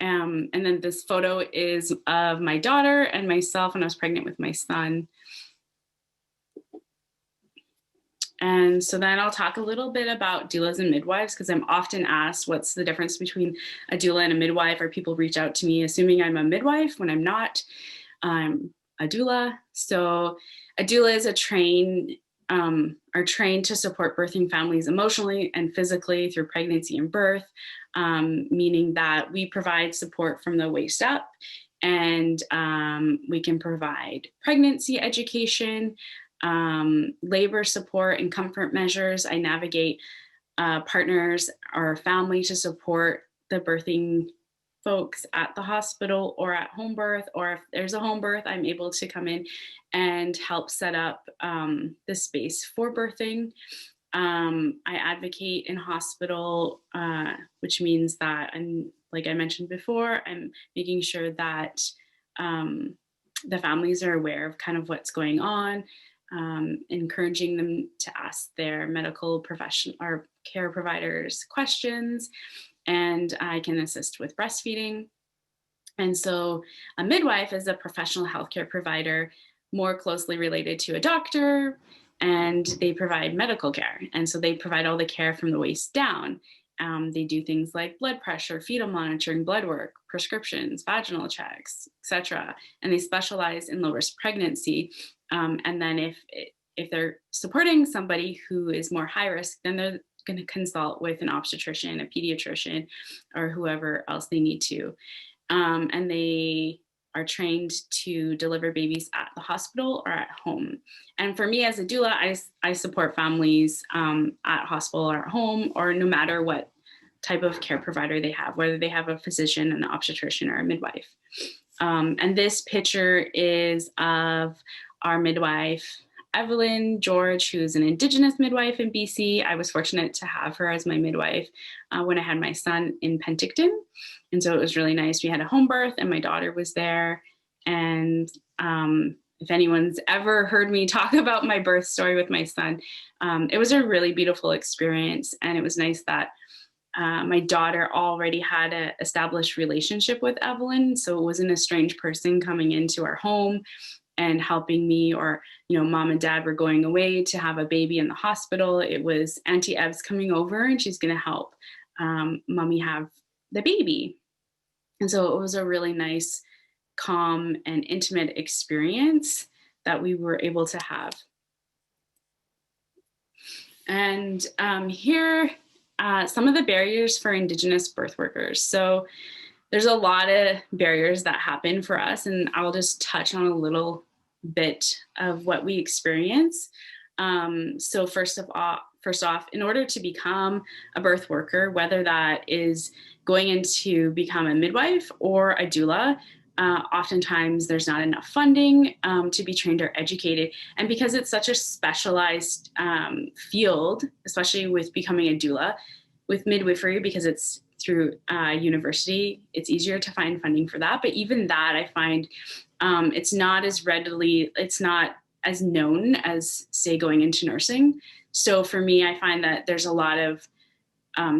And then this photo is of my daughter and myself when I was pregnant with my son. And so then I'll talk a little bit about doulas and midwives, because I'm often asked what's the difference between a doula and a midwife, or people reach out to me assuming I'm a midwife when I'm not. I'm a doula. So a doula is are trained to support birthing families emotionally and physically through pregnancy and birth, meaning that we provide support from the waist up, and we can provide pregnancy education, labor support and comfort measures. I navigate partners or family to support the birthing folks at the hospital or at home birth, or if there's a home birth, I'm able to come in and help set up the space for birthing. I advocate in hospital, which means that, and like I mentioned before, I'm making sure that the families are aware of kind of what's going on, encouraging them to ask their medical professional or care providers questions, and I can assist with breastfeeding. And so a midwife is a professional healthcare provider more closely related to a doctor, and they provide medical care. And so they provide all the care from the waist down. They do things like blood pressure, fetal monitoring, blood work, prescriptions, vaginal checks, etc. And they specialize in low risk pregnancy. And then if they're supporting somebody who is more high risk, then they're going to consult with an obstetrician, a pediatrician, or whoever else they need to. And they are trained to deliver babies at the hospital or at home. And for me as a doula, I support families at hospital or at home, or no matter what type of care provider they have, whether they have a physician, an obstetrician, or a midwife. And this picture is of our midwife, Evelyn George, who's an Indigenous midwife in BC. I was fortunate to have her as my midwife when I had my son in Penticton. And so it was really nice. We had a home birth and my daughter was there. And if anyone's ever heard me talk about my birth story with my son, it was a really beautiful experience. And it was nice that my daughter already had an established relationship with Evelyn. So it wasn't a strange person coming into our home and helping me, or, you know, mom and dad were going away to have a baby in the hospital. It was Auntie Ev's coming over and she's going to help mommy have the baby. And so it was a really nice, calm and intimate experience that we were able to have. And here, some of the barriers for Indigenous birth workers. So there's a lot of barriers that happen for us, and I'll just touch on a little bit of what we experience. So first off, in order to become a birth worker, whether that is going in to become a midwife or a doula, oftentimes there's not enough funding to be trained or educated. And because it's such a specialized field, especially with becoming a doula, with midwifery, because it's through university, it's easier to find funding for that. But even that, I find it's not as known as, say, going into nursing. So for me, I find that there's a lot of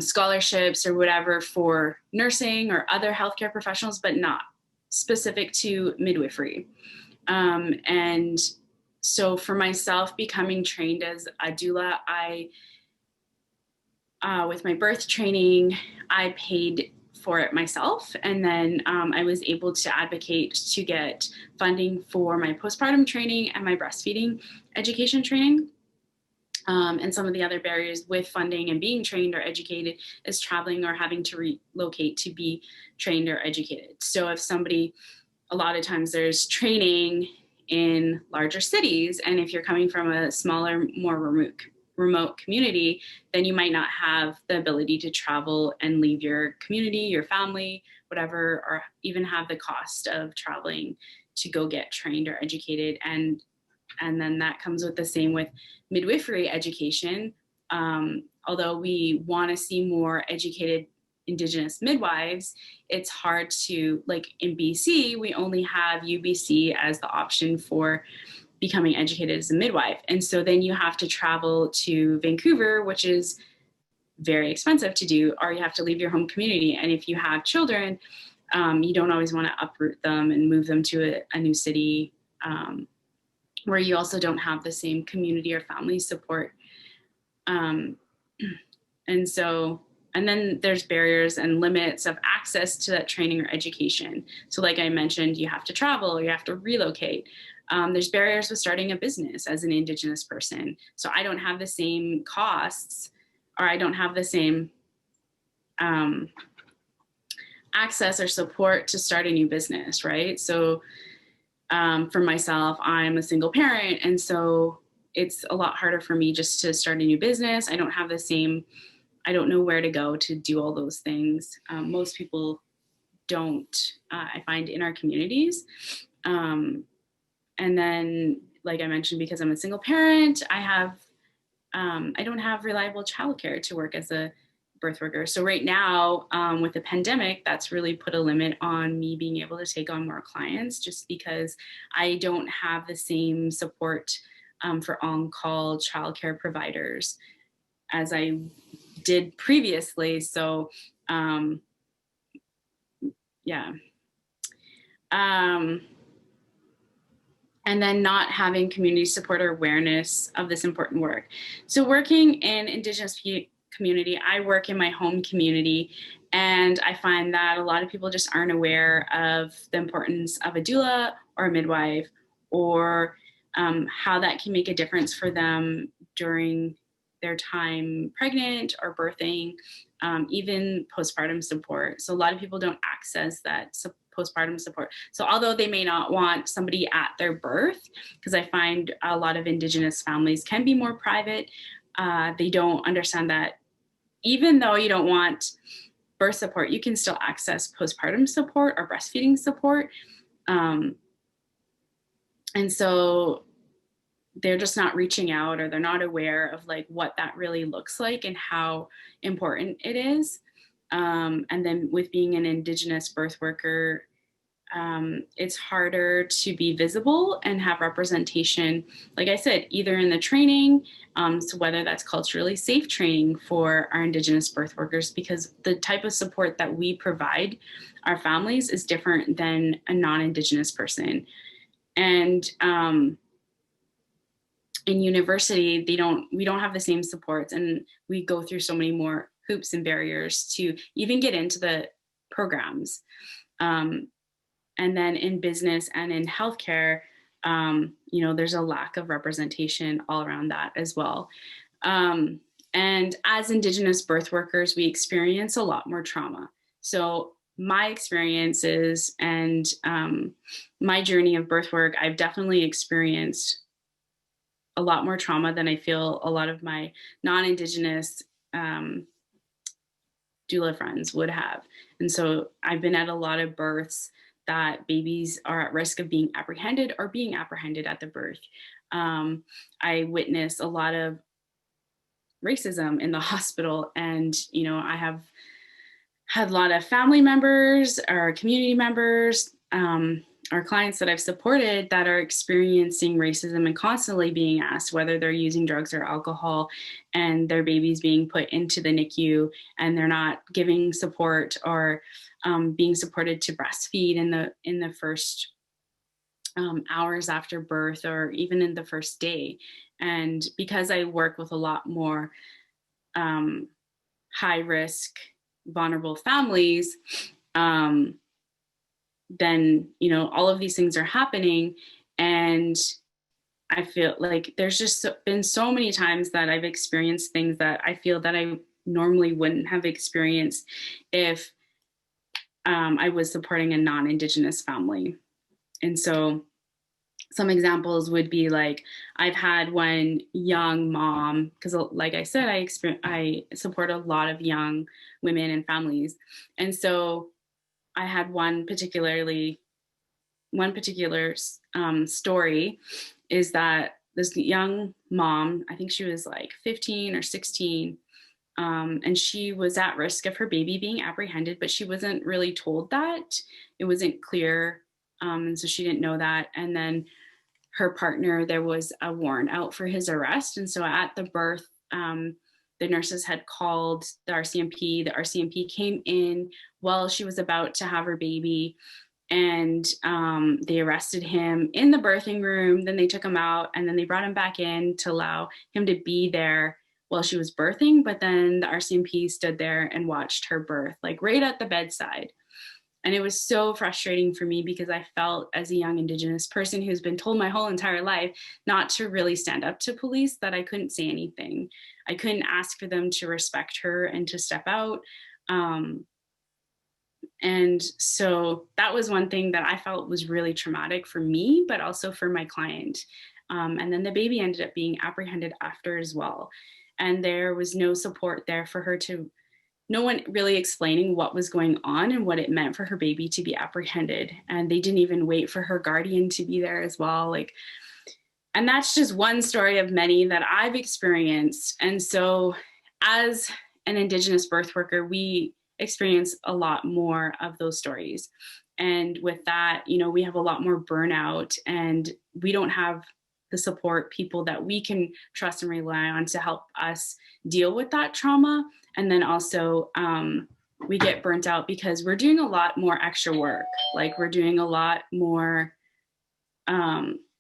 scholarships or whatever for nursing or other healthcare professionals, but not specific to midwifery. And so for myself, becoming trained as a doula, with my birth training, I paid for it myself. And then I was able to advocate to get funding for my postpartum training and my breastfeeding education training. And some of the other barriers with funding and being trained or educated is traveling or having to relocate to be trained or educated. So if somebody, a lot of times there's training in larger cities, and if you're coming from a smaller, more remote community, then you might not have the ability to travel and leave your community, your family, whatever, or even have the cost of traveling to go get trained or educated. And then that comes with the same with midwifery education. Although we want to see more educated Indigenous midwives, it's hard to, like in BC, we only have UBC as the option for becoming educated as a midwife. And so then you have to travel to Vancouver, which is very expensive to do, or you have to leave your home community. And if you have children, you don't always want to uproot them and move them to a new city, where you also don't have the same community or family support. And then there's barriers and limits of access to that training or education. So like I mentioned, you have to travel or you have to relocate. There's barriers with starting a business as an Indigenous person. So I don't have the same costs, or I don't have the same access or support to start a new business, right? So for myself, I'm a single parent, and so it's a lot harder for me just to start a new business. I don't have the same, I don't know where to go to do all those things. Most people don't, I find, in our communities. And then, like I mentioned, because I'm a single parent, I don't have reliable childcare to work as a birth worker. So right now, with the pandemic, that's really put a limit on me being able to take on more clients, just because I don't have the same support for on-call childcare providers as I did previously. So yeah. And then not having community support or awareness of this important work. So working in Indigenous community, I work in my home community, and I find that a lot of people just aren't aware of the importance of a doula or a midwife, or how that can make a difference for them during their time pregnant or birthing, even postpartum support. So a lot of people don't access that postpartum support. So although they may not want somebody at their birth, because I find a lot of Indigenous families can be more private, they don't understand that even though you don't want birth support, you can still access postpartum support or breastfeeding support. And so they're just not reaching out, or they're not aware of like what that really looks like and how important it is. And then with being an Indigenous birth worker, it's harder to be visible and have representation, like I said, either in the training, so whether that's culturally safe training for our Indigenous birth workers, because the type of support that we provide our families is different than a non-Indigenous person. And in university, we don't have the same supports, and we go through so many more hoops and barriers to even get into the programs. And then in business and in healthcare, there's a lack of representation all around that as well. And as Indigenous birth workers, we experience a lot more trauma. So my experiences and my journey of birth work, I've definitely experienced a lot more trauma than I feel a lot of my non-Indigenous doula friends would have. And so I've been at a lot of births that babies are at risk of being apprehended or being apprehended at the birth. I witnessed a lot of racism in the hospital, and I have had a lot of family members or community members, or clients that I've supported that are experiencing racism and constantly being asked whether they're using drugs or alcohol, and their baby's being put into the NICU and they're not giving support or being supported to breastfeed in the first hours after birth, or even in the first day. And because I work with a lot more high risk, vulnerable families, then all of these things are happening. And I feel like there's just been so many times that I've experienced things that I feel that I normally wouldn't have experienced if I was supporting a non-Indigenous family. And so some examples would be like, I've had one young mom, because like I said, I support a lot of young women and families. And so I had one particular story is that this young mom, I think she was like 15 or 16, and she was at risk of her baby being apprehended, but she wasn't really told that. It wasn't clear, and so she didn't know that. And then her partner, there was a warrant out for his arrest. And so at the birth, the nurses had called the RCMP. The RCMP came in while she was about to have her baby, and they arrested him in the birthing room. Then they took him out, and then they brought him back in to allow him to be there while she was birthing. But then the RCMP stood there and watched her birth, like right at the bedside. And it was so frustrating for me because I felt, as a young Indigenous person who's been told my whole entire life not to really stand up to police, that I couldn't say anything. I couldn't ask for them to respect her and to step out. And so that was one thing that I felt was really traumatic for me, but also for my client. And then the baby ended up being apprehended after as well. And there was no support there for her no one really explaining what was going on and what it meant for her baby to be apprehended. And they didn't even wait for her guardian to be there as well. And that's just one story of many that I've experienced. And so as an Indigenous birth worker, we experience a lot more of those stories. And with that, we have a lot more burnout, and we don't have the support people that we can trust and rely on to help us deal with that trauma. And then also we get burnt out because we're doing a lot more extra work. Like we're doing a lot more,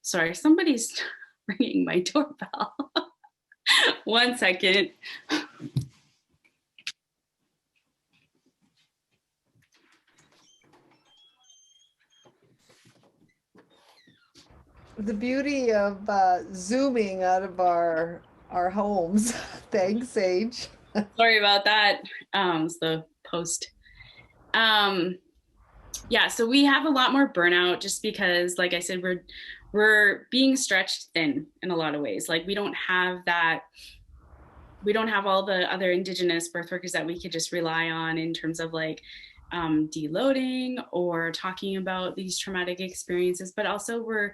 sorry, somebody's ringing my doorbell. 1 second. The beauty of zooming out of our homes. Thanks, Sage. Sorry about that. It's the post. Yeah, so we have a lot more burnout just because, like I said, we're being stretched thin in a lot of ways. Like we don't have all the other Indigenous birth workers that we could just rely on in terms of like deloading or talking about these traumatic experiences, but also we're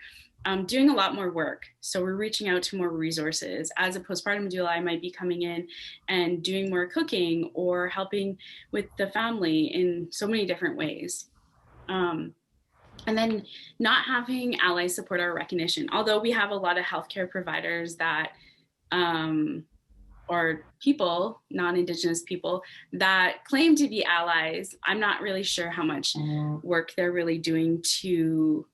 doing a lot more work. So we're reaching out to more resources. As a postpartum doula, I might be coming in and doing more cooking or helping with the family in so many different ways. And then not having allies support our recognition. Although we have a lot of healthcare providers that, or people, non-Indigenous people that claim to be allies, I'm not really sure how much work they're really doing to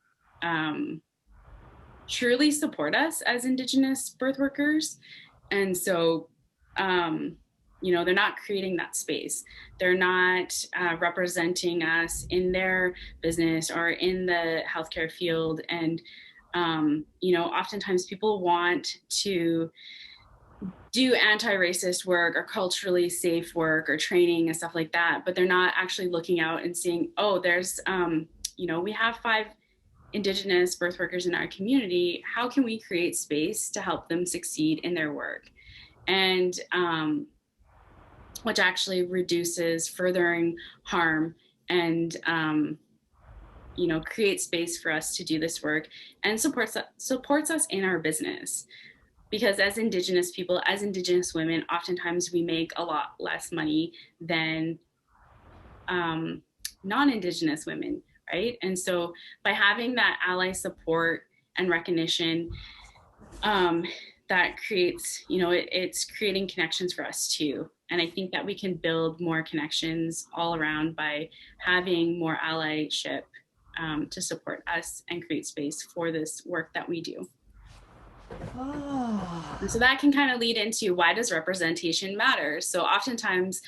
truly support us as Indigenous birth workers. And so, they're not creating that space. They're not representing us in their business or in the healthcare field. And, oftentimes people want to do anti-racist work or culturally safe work or training and stuff like that, but they're not actually looking out and seeing, oh, there's, we have 5 Indigenous birth workers in our community. How can we create space to help them succeed in their work? And which actually reduces furthering harm and create space for us to do this work and supports us in our business. Because as Indigenous people, as Indigenous women, oftentimes we make a lot less money than non-Indigenous women, right? And so by having that ally support and recognition, that creates, it's creating connections for us too. And I think that we can build more connections all around by having more allyship to support us and create space for this work that we do. Oh. And so that can kind of lead into, why does representation matter? So oftentimes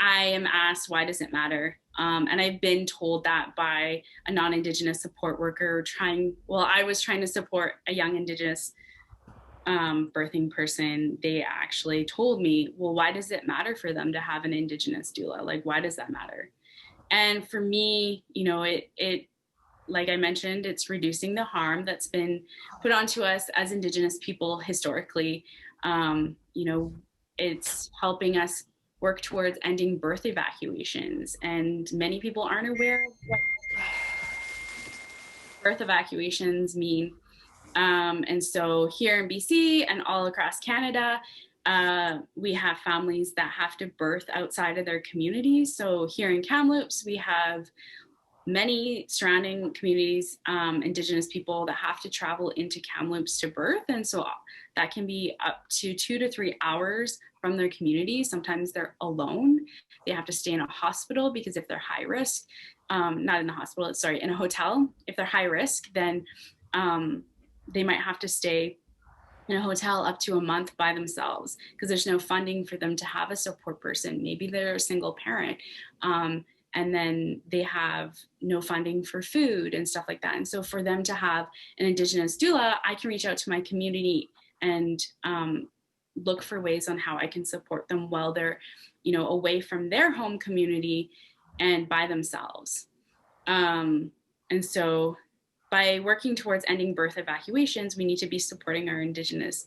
I am asked, why does it matter? And I've been told that by a non-Indigenous support worker I was trying to support a young Indigenous birthing person. They actually told me, well, why does it matter for them to have an Indigenous doula? Like, why does that matter? And for me, it like I mentioned, it's reducing the harm that's been put onto us as Indigenous people historically. It's helping us work towards ending birth evacuations. And many people aren't aware of what birth evacuations mean. And so here in BC and all across Canada, we have families that have to birth outside of their communities. So here in Kamloops, we have many surrounding communities, Indigenous people that have to travel into Kamloops to birth. And so that can be up to 2 to 3 hours from their community. Sometimes they're alone. They have to stay in a hospital because if they're high risk, not in the hospital, sorry, in a hotel. If they're high risk, then they might have to stay in a hotel up to a month by themselves because there's no funding for them to have a support person. Maybe they're a single parent. And then they have no funding for food and stuff like that. And so for them to have an Indigenous doula, I can reach out to my community and look for ways on how I can support them while they're, away from their home community and by themselves. And so by working towards ending birth evacuations, we need to be supporting our Indigenous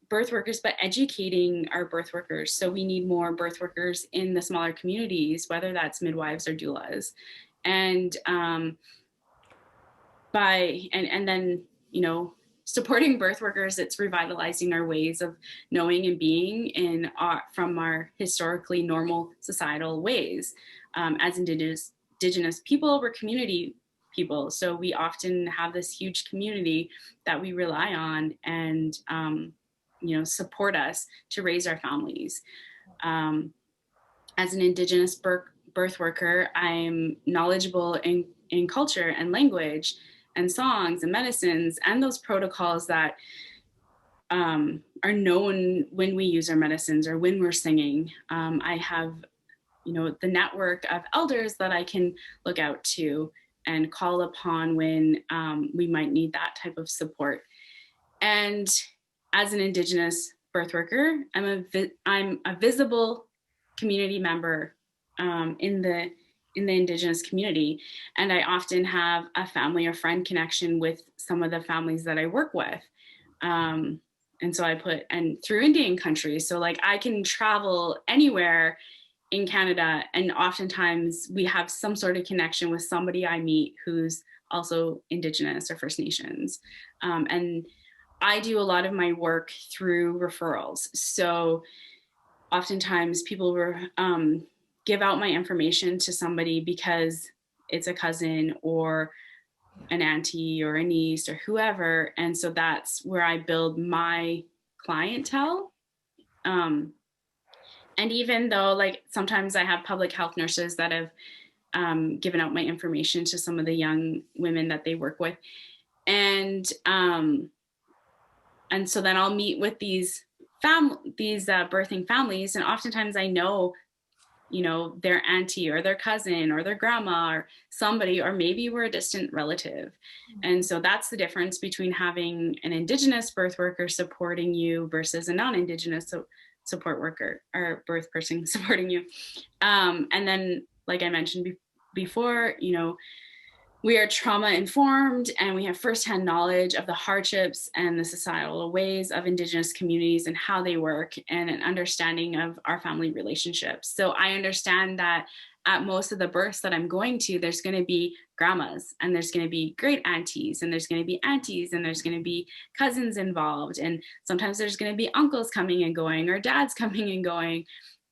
birth workers, but educating our birth workers. So we need more birth workers in the smaller communities, whether that's midwives or doulas. And then, supporting birth workers, it's revitalizing our ways of knowing and being from our historically normal societal ways. As Indigenous people, we're community people. So we often have this huge community that we rely on and, support us to raise our families. As an Indigenous birth worker, I'm knowledgeable in culture and language and songs and medicines and those protocols that are known when we use our medicines or when we're singing. I have, the network of elders that I can look out to and call upon when we might need that type of support. And as an Indigenous birth worker, I'm a visible community member in the Indigenous community. And I often have a family or friend connection with some of the families that I work with. And so and through Indian country, so like I can travel anywhere in Canada, and oftentimes we have some sort of connection with somebody I meet who's also Indigenous or First Nations. And I do a lot of my work through referrals. So oftentimes people give out my information to somebody because it's a cousin or an auntie or a niece or whoever. And so that's where I build my clientele. And even though like sometimes I have public health nurses that have given out my information to some of the young women that they work with. And so then I'll meet with these birthing families, and oftentimes I know, their auntie or their cousin or their grandma or somebody, or maybe we're a distant relative. And so that's the difference between having an Indigenous birth worker supporting you versus a non-Indigenous support worker or birth person supporting you. And then, like I mentioned before, we are trauma informed and we have firsthand knowledge of the hardships and the societal ways of Indigenous communities and how they work, and an understanding of our family relationships. So I understand that at most of the births that I'm going to, there's going to be grandmas, and there's going to be great aunties, and there's going to be aunties, and there's going to be cousins involved. And sometimes there's going to be uncles coming and going, or dads coming and going.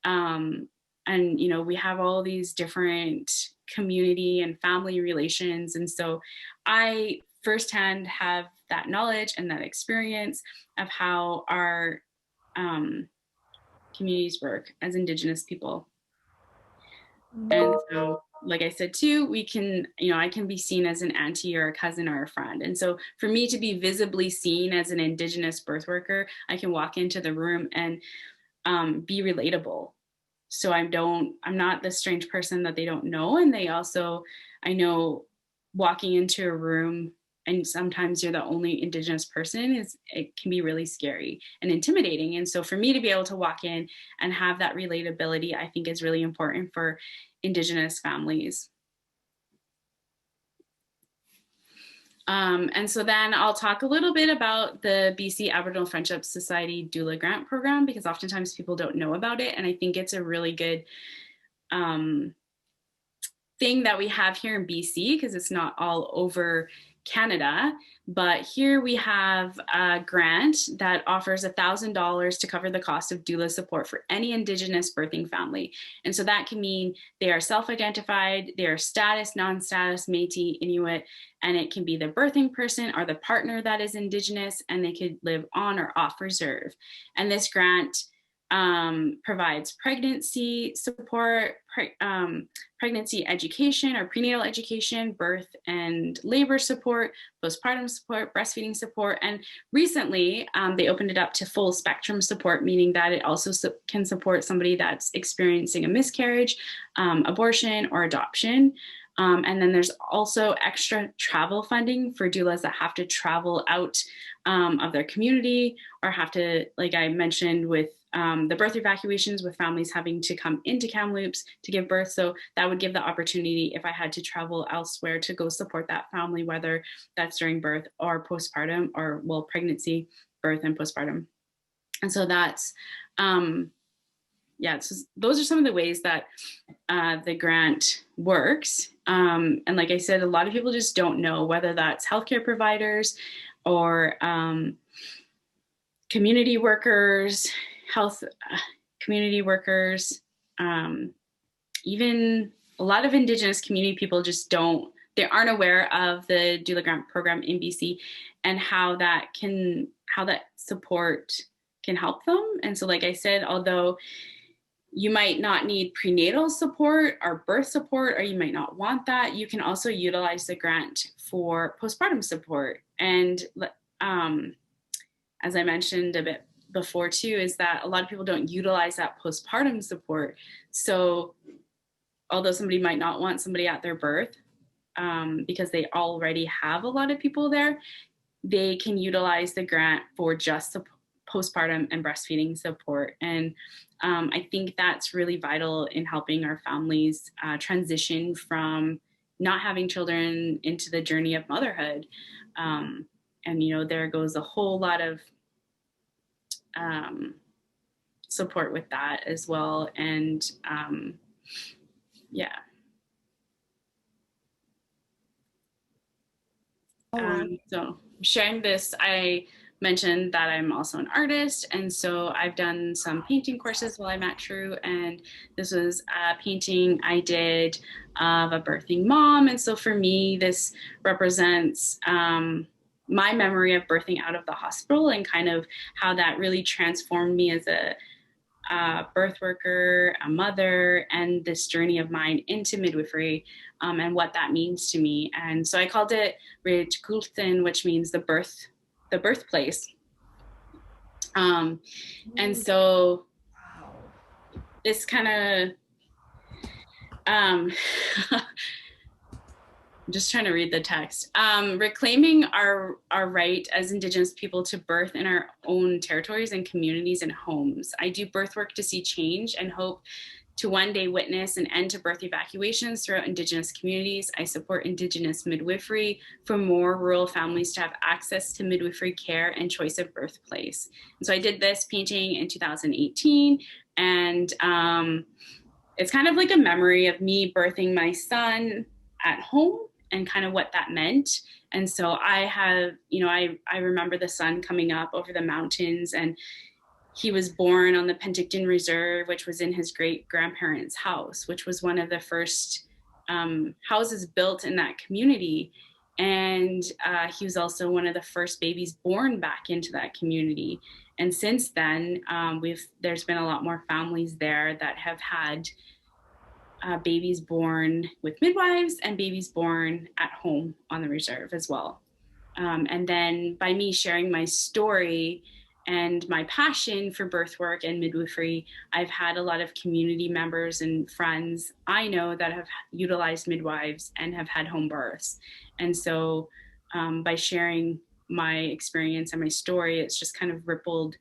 And, you know, we have all these different community and family relations. And so I firsthand have that knowledge and that experience of how our communities work as Indigenous people. And so, like I said too, we can, you know, I can be seen as an auntie or a cousin or a friend. And so for me to be visibly seen as an Indigenous birth worker, I can walk into the room and be relatable. So I'm not the strange person that they don't know. And they also, I know walking into a room and sometimes you're the only Indigenous person, it can be really scary and intimidating. And so for me to be able to walk in and have that relatability, I think is really important for Indigenous families. And so then I'll talk a little bit about the BC Aboriginal Friendship Society Doula Grant Program, because oftentimes people don't know about it. And I think it's a really good thing that we have here in BC, because it's not all over Canada. But here we have a grant that offers $1,000 to cover the cost of doula support for any Indigenous birthing family. And so that can mean they are self-identified, they are status, non-status, Métis, Inuit, and it can be the birthing person or the partner that is Indigenous, and they could live on or off reserve. And this grant provides pregnancy support, pregnancy education or prenatal education, birth and labor support, postpartum support, breastfeeding support. And recently they opened it up to full spectrum support, meaning that it also can support somebody that's experiencing a miscarriage, abortion, or adoption. And then there's also extra travel funding for doulas that have to travel out of their community, or have to, like I mentioned, with the birth evacuations, with families having to come into Kamloops to give birth. So that would give the opportunity, if I had to travel elsewhere, to go support that family, whether that's during birth or postpartum, or well, pregnancy, birth, and postpartum. And so that's, yeah, so those are some of the ways that the grant works. And like I said, a lot of people just don't know, whether that's healthcare providers or community workers, health community workers, even a lot of Indigenous community people just they aren't aware of the doula grant program in BC and how that support can help them. And so, like I said, although you might not need prenatal support or birth support, or you might not want that, you can also utilize the grant for postpartum support. And as I mentioned a bit before too, is that a lot of people don't utilize that postpartum support. So although somebody might not want somebody at their birth because they already have a lot of people there, they can utilize the grant for just the postpartum and breastfeeding support. And I think that's really vital in helping our families transition from not having children into the journey of motherhood. And, you know, there goes a whole lot of support with that as well. And yeah. So sharing this, I mentioned that I'm also an artist, and so I've done some painting courses while I'm at TRU, and this was a painting I did of a birthing mom. And so for me, this represents my memory of birthing out of the hospital, and kind of how that really transformed me as a birth worker, a mother, and this journey of mine into midwifery, and what that means to me. And so I called it Revitalizing, which means the birthplace. And so this kind of I'm just trying to read the text. Reclaiming our right as Indigenous people to birth in our own territories and communities and homes. I do birth work to see change and hope to one day witness an end to birth evacuations throughout Indigenous communities. I support Indigenous midwifery for more rural families to have access to midwifery care and choice of birthplace. And so I did this painting in 2018, and it's kind of like a memory of me birthing my son at home and kind of what that meant. And so I have, I remember the sun coming up over the mountains, and he was born on the Penticton Reserve, which was in his great grandparents' house, which was one of the first houses built in that community. And he was also one of the first babies born back into that community. And since then, there's been a lot more families there that have had babies born with midwives and babies born at home on the reserve as well. And then by me sharing my story and my passion for birth work and midwifery, I've had a lot of community members and friends I know that have utilized midwives and have had home births. And so by sharing my experience and my story, it's just kind of rippled,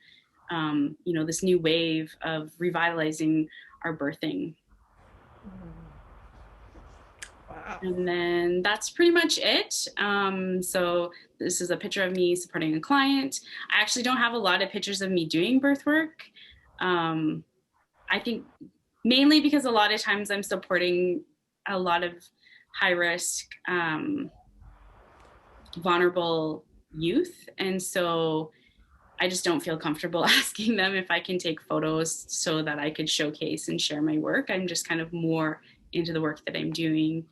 this new wave of revitalizing our birthing. Wow. And then that's pretty much it. So this is a picture of me supporting a client. I actually don't have a lot of pictures of me doing birth work. I think mainly because a lot of times I'm supporting a lot of high risk, vulnerable youth. And so I just don't feel comfortable asking them if I can take photos so that I could showcase and share my work. I'm just kind of more into the work that I'm doing.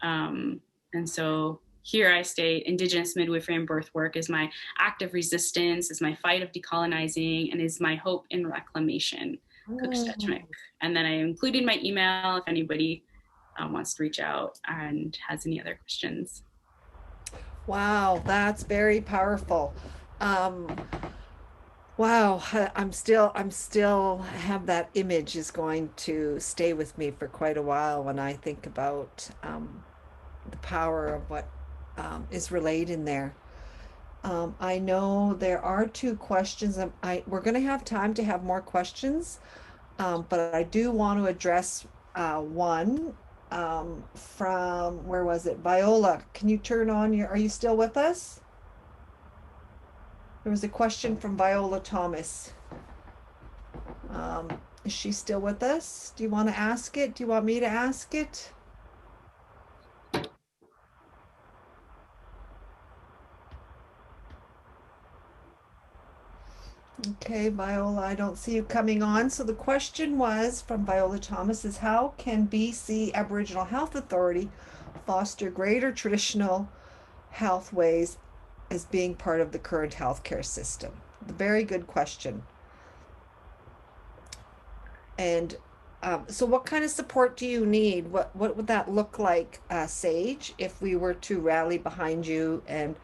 And so here I state Indigenous midwifery and birth work is my act of resistance, is my fight of decolonizing, and is my hope in reclamation. And then I included my email if anybody wants to reach out and has any other questions. Wow, that's very powerful. Wow, I'm still have that image is going to stay with me for quite a while when I think about the power of what is relayed in there. I know there are two questions. We're going to have time to have more questions, but I do want to address one from, where was it? Viola, can you turn on are you still with us? There was a question from Viola Thomas. Is she still with us? Do you want to ask it? Do you want me to ask it? Okay, Viola, I don't see you coming on. So the question was from Viola Thomas is, how can BC Aboriginal Health Authority foster greater traditional health ways as being part of the current healthcare system? A very good question. And so what kind of support do you need? What would that look like, Sage, if we were to rally behind you and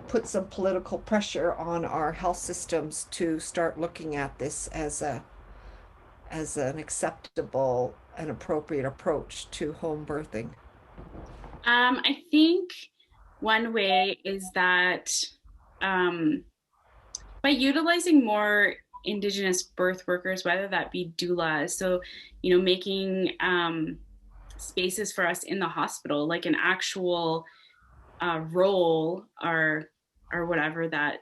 put some political pressure on our health systems to start looking at this as an acceptable and appropriate approach to home birthing? I think one way is that by utilizing more Indigenous birth workers, whether that be doulas, so making spaces for us in the hospital, like an actual role or whatever, that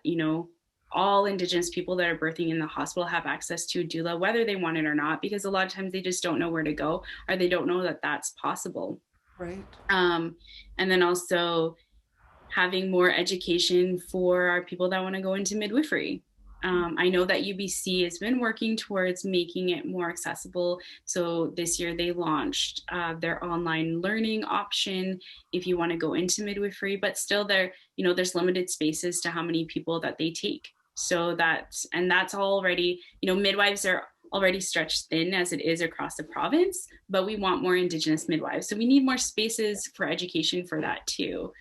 all Indigenous people that are birthing in the hospital have access to a doula, whether they want it or not, because a lot of times they just don't know where to go, or they don't know that that's possible. Right. And then also having more education for our people that want to go into midwifery. I know that UBC has been working towards making it more accessible. So this year they launched their online learning option if you want to go into midwifery, but still there's limited spaces to how many people that they take. So that's already, midwives are already stretched thin as it is across the province, but we want more Indigenous midwives. So we need more spaces for education for that too.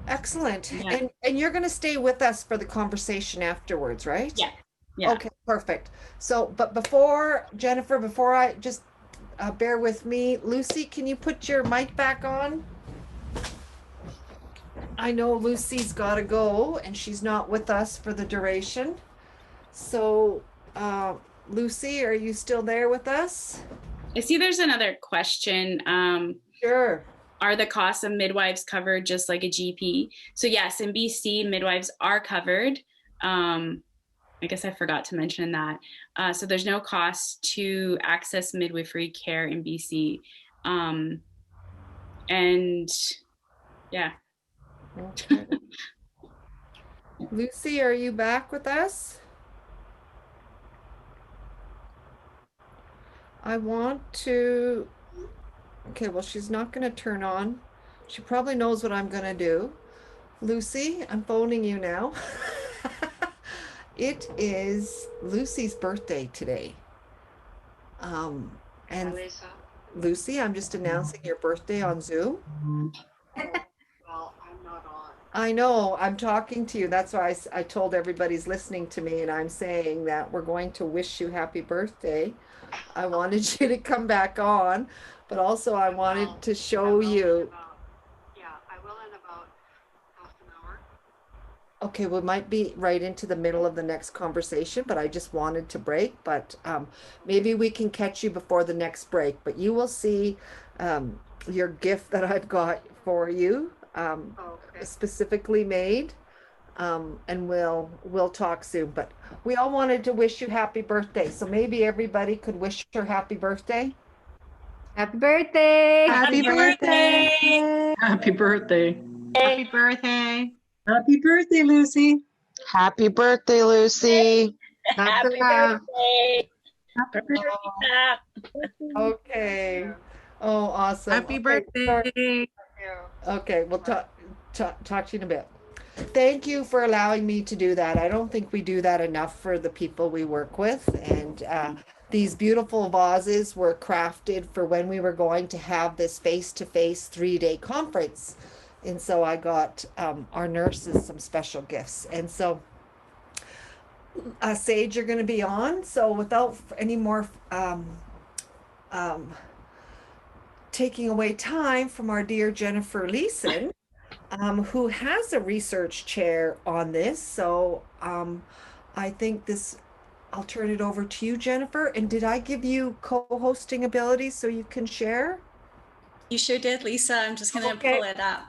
Excellent. Yeah. And you're going to stay with us for the conversation afterwards, right? Yeah. Okay, perfect. So, but Jennifer, before I just bear with me, Lucy, can you put your mic back on? I know Lucy's got to go and she's not with us for the duration. So, Lucy, are you still there with us? I see there's another question. Sure. Are the costs of midwives covered just like a GP? So yes, in BC, midwives are covered. I guess I forgot to mention that. So there's no cost to access midwifery care in BC. And yeah. Okay. Lucy, are you back with us? I want to, okay, well, she's not going to turn on. She probably knows what I'm going to do. Lucy, I'm phoning you now. It is Lucy's birthday today. And Lucy, I'm just announcing your birthday on Zoom. Well, I'm not on. I know, I'm talking to you. That's why I told everybody's listening to me, and I'm saying that we're going to wish you happy birthday. I wanted you to come back on, but also I wanted to show you. Yeah, I will in about half an hour. Okay, we might be right into the middle of the next conversation, but I just wanted to break. But maybe we can catch you before the next break. But you will see your gift that I've got for you, Okay. specifically made. And we'll talk soon. But we all wanted to wish you happy birthday. So maybe everybody could wish her happy birthday. Happy birthday. Happy birthday. Happy birthday. Happy birthday. Happy birthday, Lucy. Happy birthday, Lucy. Happy birthday. Happy birthday. Okay. Oh, awesome. Happy Okay, birthday. okay, we'll talk to you in a bit. Thank you for allowing me to do that. I don't think we do that enough for the people we work with. And these beautiful vases were crafted for when we were going to have this face-to-face 3-day conference. And so I got our nurses some special gifts. And so, Sage, you're going to be on. So without any more taking away time from our dear Jennifer Leason, who has a research chair on this. So I think I'll turn it over to you, Jennifer. And did I give you co-hosting abilities so you can share? You sure did, Lisa. I'm just going to pull it up.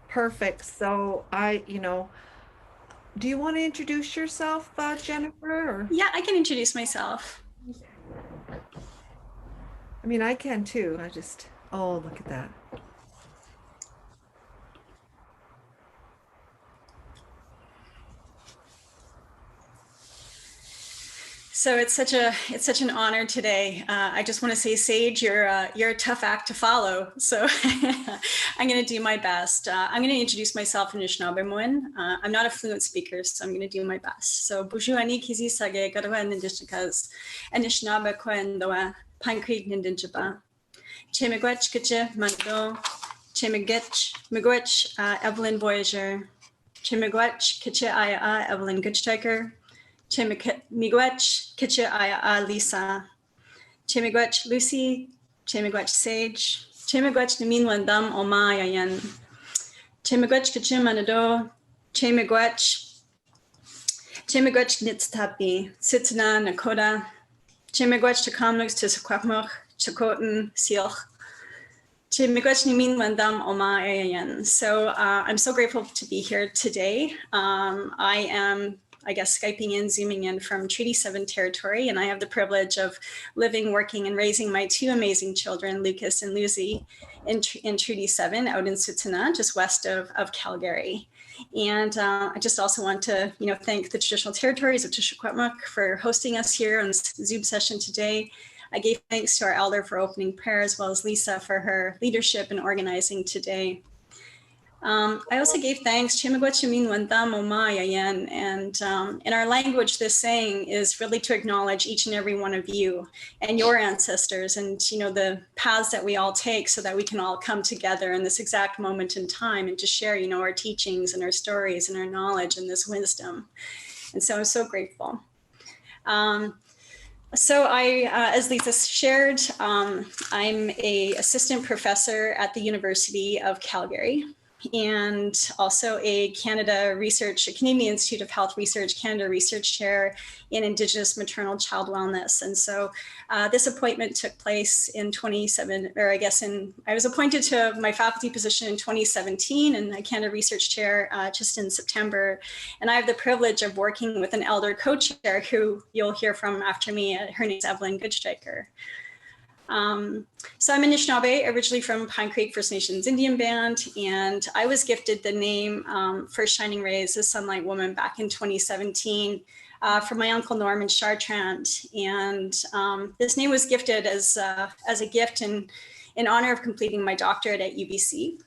Perfect. So do you want to introduce yourself, Jennifer? Or? Yeah, I can introduce myself. I mean, I can too. Oh, look at that. So it's such an honor today. I just want to say, Sage, you're a tough act to follow. So I'm going to do my best. I'm going to introduce myself in Anishinaabe. I'm not a fluent speaker, so I'm going to do my best. So Buju ani kizi sage garwa nindishkas Anishinaabe koendoa pankrig nindinjaba. Chemigwech kiche mando. Chemigwech Evelyn Voyager. Chemigwech kiche aya Evelyn Goodstriker. Chemigwech kiche aya Lisa. Chemigwech Lucy. Chemigwech Sage. Chemigwech Namin Wandam Oma Yayan. Chemigwech kiche manado. Chemigwech Nitstapi. Sitna Nakota. Chemigwech Takamlux Tisakwapmoch. Chakotan Silch. Chemigwech Namin Wandam Oma Yayan. So I'm so grateful to be here today. I am, I guess, Skyping in, Zooming in from Treaty 7 territory, and I have the privilege of living, working, and raising my two amazing children, Lucas and Lucy, in Treaty 7 out in Tsuut'ina, just west of Calgary. And I just also want to, thank the traditional territories of Tishoquetmuk for hosting us here on this Zoom session today. I gave thanks to our elder for opening prayer, as well as Lisa for her leadership in organizing today. I also gave thanks, and in our language, this saying is really to acknowledge each and every one of you and your ancestors and, the paths that we all take so that we can all come together in this exact moment in time and to share, our teachings and our stories and our knowledge and this wisdom. And so I'm so grateful. So as Lisa shared, I'm an assistant professor at the University of Calgary. and also a Canadian Institute of Health Research, Canada Research Chair in Indigenous maternal child wellness. And so this appointment took place in I was appointed to my faculty position in 2017 and a Canada Research Chair just in September. And I have the privilege of working with an elder co-chair who you'll hear from after me. Her name is Evelyn Goodstriker. So I'm Anishinaabe, originally from Pine Creek First Nations Indian Band, and I was gifted the name First Shining Rays, a Sunlight Woman, back in 2017 from my uncle Norman Chartrand. And this name was gifted as a gift in honor of completing my doctorate at UBC.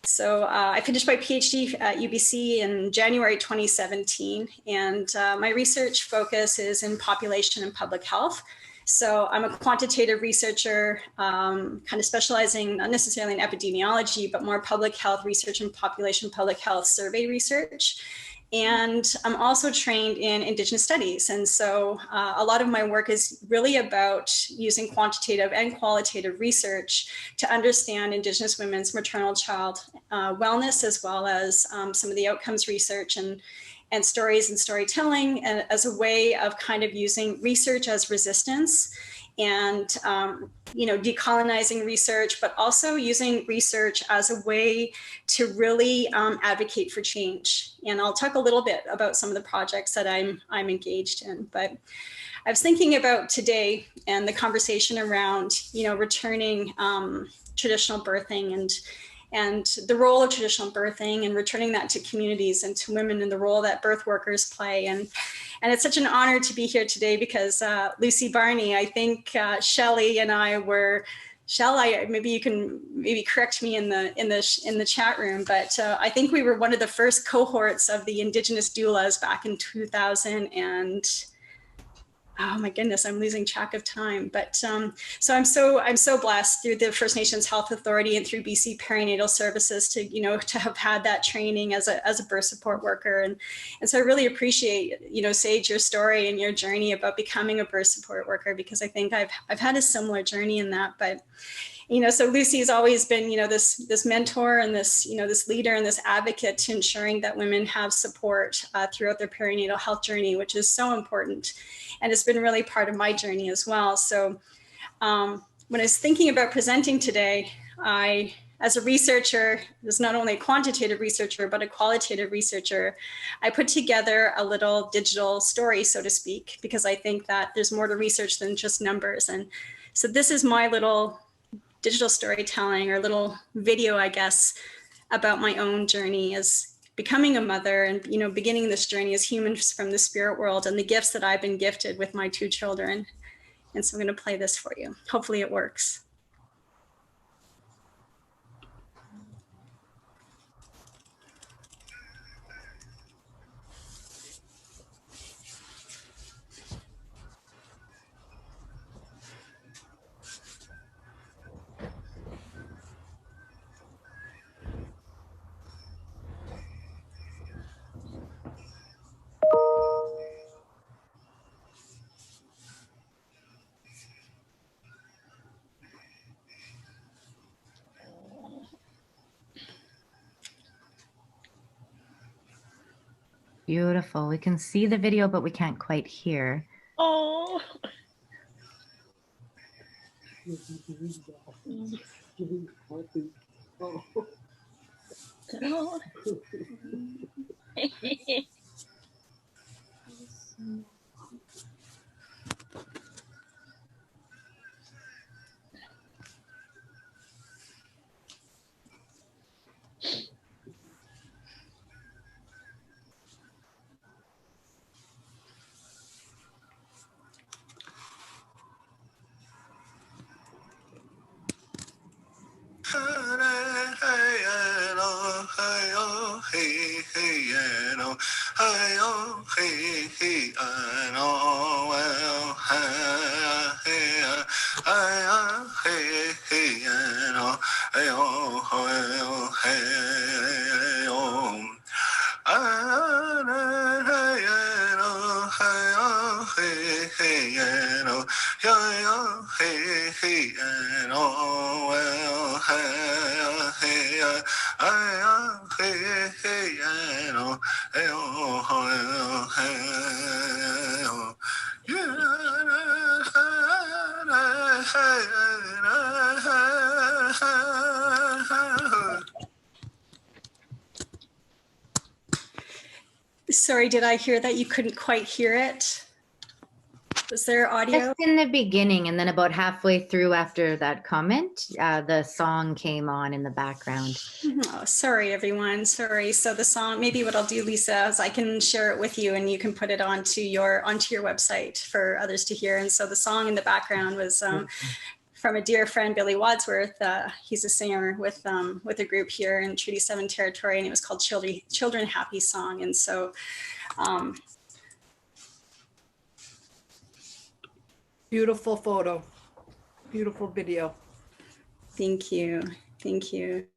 So I finished my PhD at UBC in January 2017, and my research focus is in population and public health. So I'm a quantitative researcher, kind of specializing not necessarily in epidemiology, but more public health research and population public health survey research. And I'm also trained in Indigenous studies. And so a lot of my work is really about using quantitative and qualitative research to understand Indigenous women's maternal child wellness, as well as some of the outcomes research and stories and storytelling as a way of kind of using research as resistance and, decolonizing research, but also using research as a way to really advocate for change. And I'll talk a little bit about some of the projects that I'm engaged in, but I was thinking about today and the conversation around, returning traditional birthing and the role of traditional birthing and returning that to communities and to women and the role that birth workers play. And it's such an honor to be here today because Lucy, Barney, I think Shelley and I were, maybe you can correct me in the chat room, but I think we were one of the first cohorts of the Indigenous doulas back in 2000 and oh my goodness, I'm losing track of time. But so I'm so blessed through the First Nations Health Authority and through BC Perinatal Services to have had that training as a birth support worker. And so I really appreciate, Sage, your story and your journey about becoming a birth support worker, because I think I've had a similar journey in that. But so Lucy's always been, this mentor and this leader and this advocate to ensuring that women have support throughout their perinatal health journey, which is so important. And it's been really part of my journey as well. So when I was thinking about presenting today, I, as a researcher, was not only a quantitative researcher, but a qualitative researcher. I put together a little digital story, so to speak, because I think that there's more to research than just numbers. And so this is my little digital storytelling or little video, I guess, about my own journey as becoming a mother and, beginning this journey as humans from the spirit world and the gifts that I've been gifted with my 2 children. And so I'm going to play this for you. Hopefully it works. Beautiful. We can see the video, but we can't quite hear. Oh. Sorry, did I hear that you couldn't quite hear it? Was there audio? Just in the beginning, and then about halfway through after that comment, the song came on in the background. Oh, sorry, everyone. Sorry. So the song, maybe what I'll do, Lisa, is I can share it with you, and you can put it onto your website for others to hear. And so the song in the background was from a dear friend, Billy Wadsworth. He's a singer with a group here in Treaty 7 territory, and it was called Children Happy Song. And so Beautiful photo, beautiful video. Thank you. Thank you.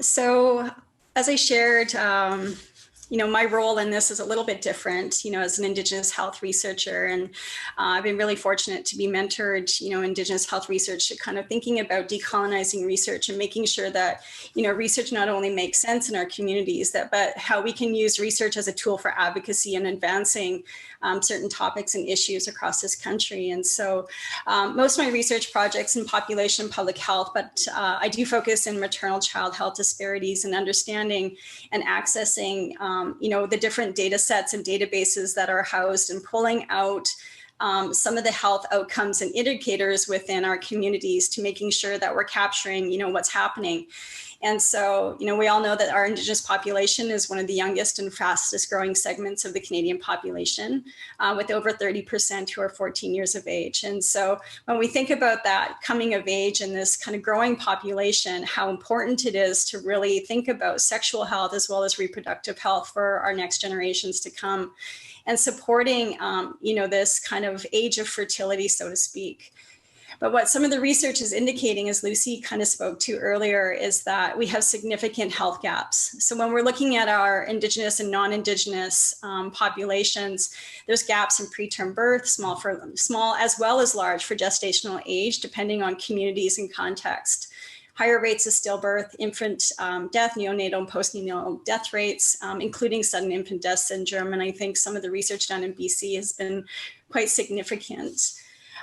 So as I shared, my role in this is a little bit different, as an Indigenous health researcher. And I've been really fortunate to be mentored, Indigenous health research, kind of thinking about decolonizing research and making sure that, research not only makes sense in our communities, but how we can use research as a tool for advocacy and advancing certain topics and issues across this country. And so most of my research projects in population and public health, but I do focus in maternal child health disparities and understanding and accessing the different data sets and databases that are housed and pulling out some of the health outcomes and indicators within our communities to making sure that we're capturing, what's happening. And so, we all know that our Indigenous population is one of the youngest and fastest growing segments of the Canadian population, with over 30% who are 14 years of age. And so when we think about that coming of age and this kind of growing population, how important it is to really think about sexual health as well as reproductive health for our next generations to come, and supporting, this kind of age of fertility, so to speak. But what some of the research is indicating, as Lucy kind of spoke to earlier, is that we have significant health gaps. So when we're looking at our Indigenous and non-Indigenous populations, there's gaps in preterm birth, small as well as large for gestational age, depending on communities and context. Higher rates of stillbirth, infant death, neonatal and postnatal death rates, including sudden infant death syndrome. And I think some of the research done in BC has been quite significant.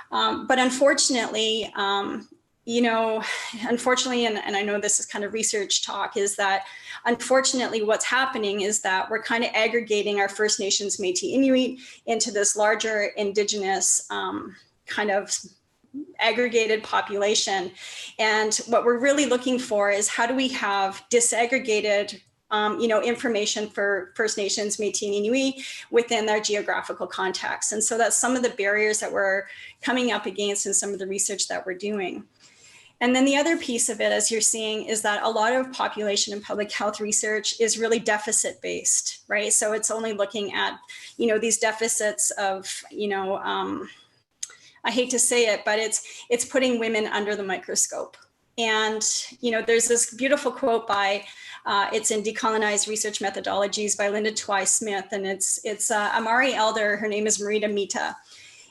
But unfortunately, unfortunately, and I know this is kind of research talk, is that unfortunately what's happening is that we're kind of aggregating our First Nations, Métis, Inuit into this larger Indigenous kind of aggregated population. And what we're really looking for is how do we have disaggregated information for First Nations, Métis, and Inuit within their geographical context. And so that's some of the barriers that we're coming up against in some of the research that we're doing. And then the other piece of it, as you're seeing, is that a lot of population and public health research is really deficit based, right? So it's only looking at, these deficits of, I hate to say it, but it's putting women under the microscope. And, there's this beautiful quote by, it's in Decolonized Research Methodologies by Linda Twy-Smith, and it's a Amari elder, her name is Marita Mita.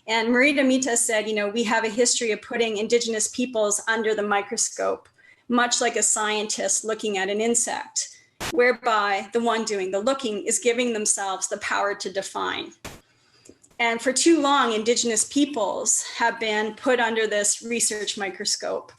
And Marita Mita said, we have a history of putting Indigenous peoples under the microscope, much like a scientist looking at an insect, whereby the one doing the looking is giving themselves the power to define. And for too long, Indigenous peoples have been put under this research microscope.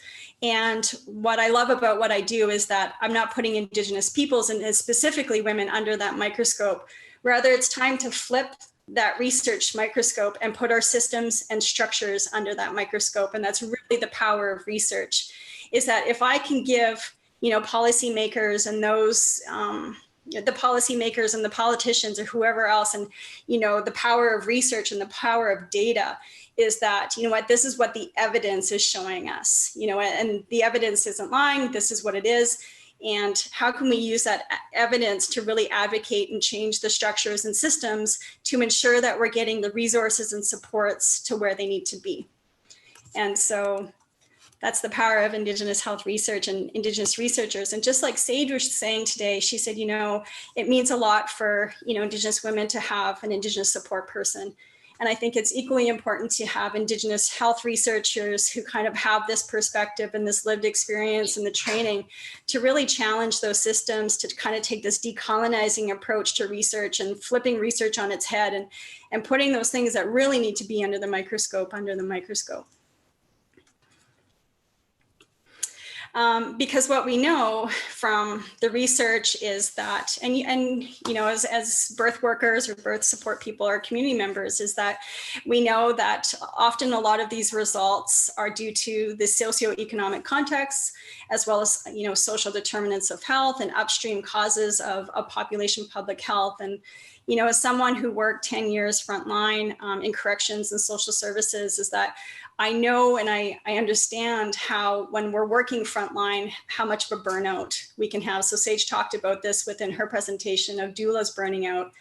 And what I love about what I do is that I'm not putting Indigenous peoples and specifically women under that microscope. Rather, it's time to flip that research microscope and put our systems and structures under that microscope. And that's really the power of research, is that if I can give, policymakers and those, the policymakers and the politicians or whoever else, and, the power of research and the power of data, is that, this is what the evidence is showing us, and the evidence isn't lying, this is what it is. And how can we use that evidence to really advocate and change the structures and systems to ensure that we're getting the resources and supports to where they need to be? And so that's the power of Indigenous health research and Indigenous researchers. And just like Sage was saying today, she said, it means a lot for, Indigenous women to have an Indigenous support person. And I think it's equally important to have Indigenous health researchers who kind of have this perspective and this lived experience and the training to really challenge those systems, to kind of take this decolonizing approach to research and flipping research on its head and putting those things that really need to be under the microscope. Because what we know from the research is that, and you know, as birth workers or birth support people or community members, is that we know that often a lot of these results are due to the socioeconomic context, as well as, you know, social determinants of health and upstream causes of population public health. And, you know, as someone who worked 10 years frontline in corrections and social services, is that I know and I understand how, when we're working frontline, how much of a burnout we can have. So Sage talked about this within her presentation of doulas burning out.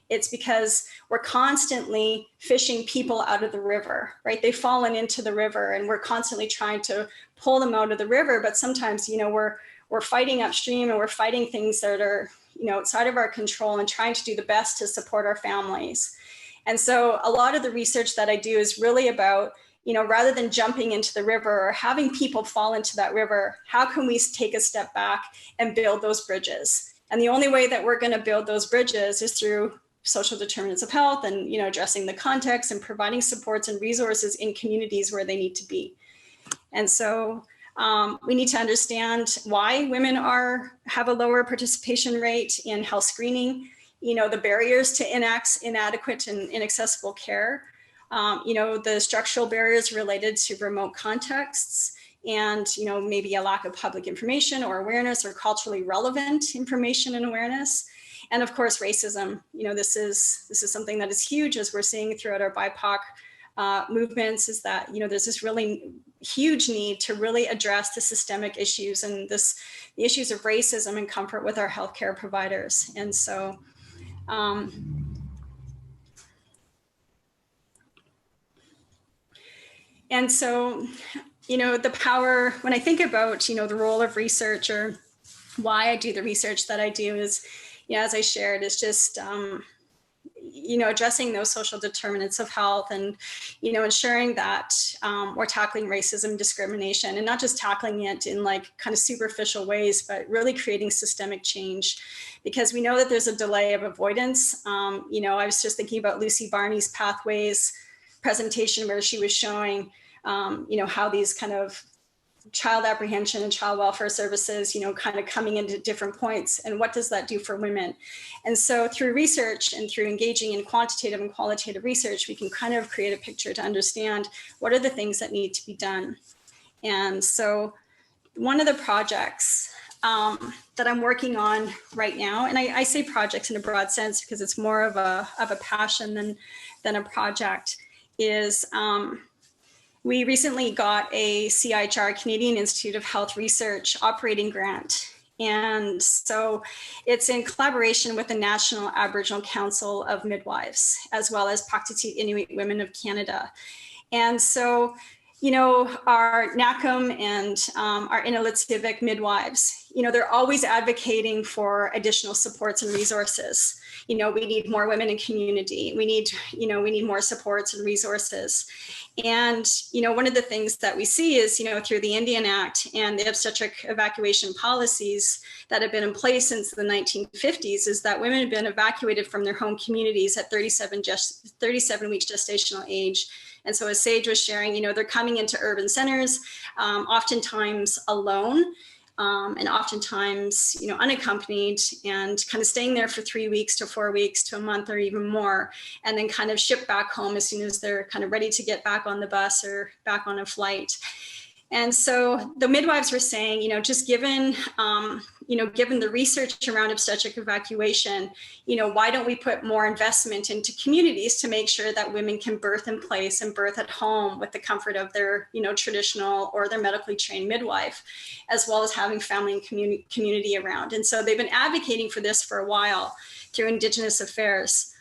It's because we're constantly fishing people out of the river, right? They've fallen into the river and we're constantly trying to pull them out of the river. But sometimes, you know, we're fighting upstream and we're fighting things that are, you know, outside of our control and trying to do the best to support our families. And so a lot of the research that I do is really about, you know, rather than jumping into the river or having people fall into that river, how can we take a step back and build those bridges? And the only way that we're going to build those bridges is through social determinants of health and, you know, addressing the context and providing supports and resources in communities where they need to be. And so we need to understand why women have a lower participation rate in health screening, you know, the barriers to inadequate and inaccessible care, you know, the structural barriers related to remote contexts, and, you know, maybe a lack of public information or awareness or culturally relevant information and awareness. And of course, racism. You know, this is something that is huge, as we're seeing throughout our BIPOC movements, is that, you know, there's this really huge need to really address the systemic issues and the issues of racism and comfort with our healthcare providers. And so, you know, the power, when I think about, you know, the role of research or why I do the research that I do is, you know, as I shared, is just, you know, addressing those social determinants of health and, you know, ensuring that we're tackling racism, discrimination, and not just tackling it in like kind of superficial ways, but really creating systemic change, because we know that there's a delay of avoidance. You know, I was just thinking about Lucy Barney's Pathways presentation, where she was showing, you know, how these kind of child apprehension and child welfare services, you know, kind of coming into different points, and what does that do for women? And so through research and through engaging in quantitative and qualitative research, we can kind of create a picture to understand what are the things that need to be done. And so one of the projects that I'm working on right now, and I say projects in a broad sense because it's more of a passion than a project, is we recently got a CIHR, Canadian Institute of Health Research, operating grant. And so it's in collaboration with the National Aboriginal Council of Midwives, as well as Paktiti Inuit Women of Canada. And so, you know, our NACM and our Inuit Civic midwives, you know, they're always advocating for additional supports and resources. You know, we need more women in community. We need more supports and resources. And, you know, one of the things that we see is, you know, through the Indian Act and the obstetric evacuation policies that have been in place since the 1950s, is that women have been evacuated from their home communities at 37 weeks gestational age. And so as Sage was sharing, you know, they're coming into urban centers, oftentimes alone, and oftentimes, you know, unaccompanied, and kind of staying there for 3 weeks to 4 weeks to a month or even more, and then kind of shipped back home as soon as they're kind of ready to get back on the bus or back on a flight. And so the midwives were saying, you know, just given the research around obstetric evacuation, you know, why don't we put more investment into communities to make sure that women can birth in place and birth at home with the comfort of their, you know, traditional or their medically trained midwife, as well as having family and community around. And so they've been advocating for this for a while through Indigenous affairs.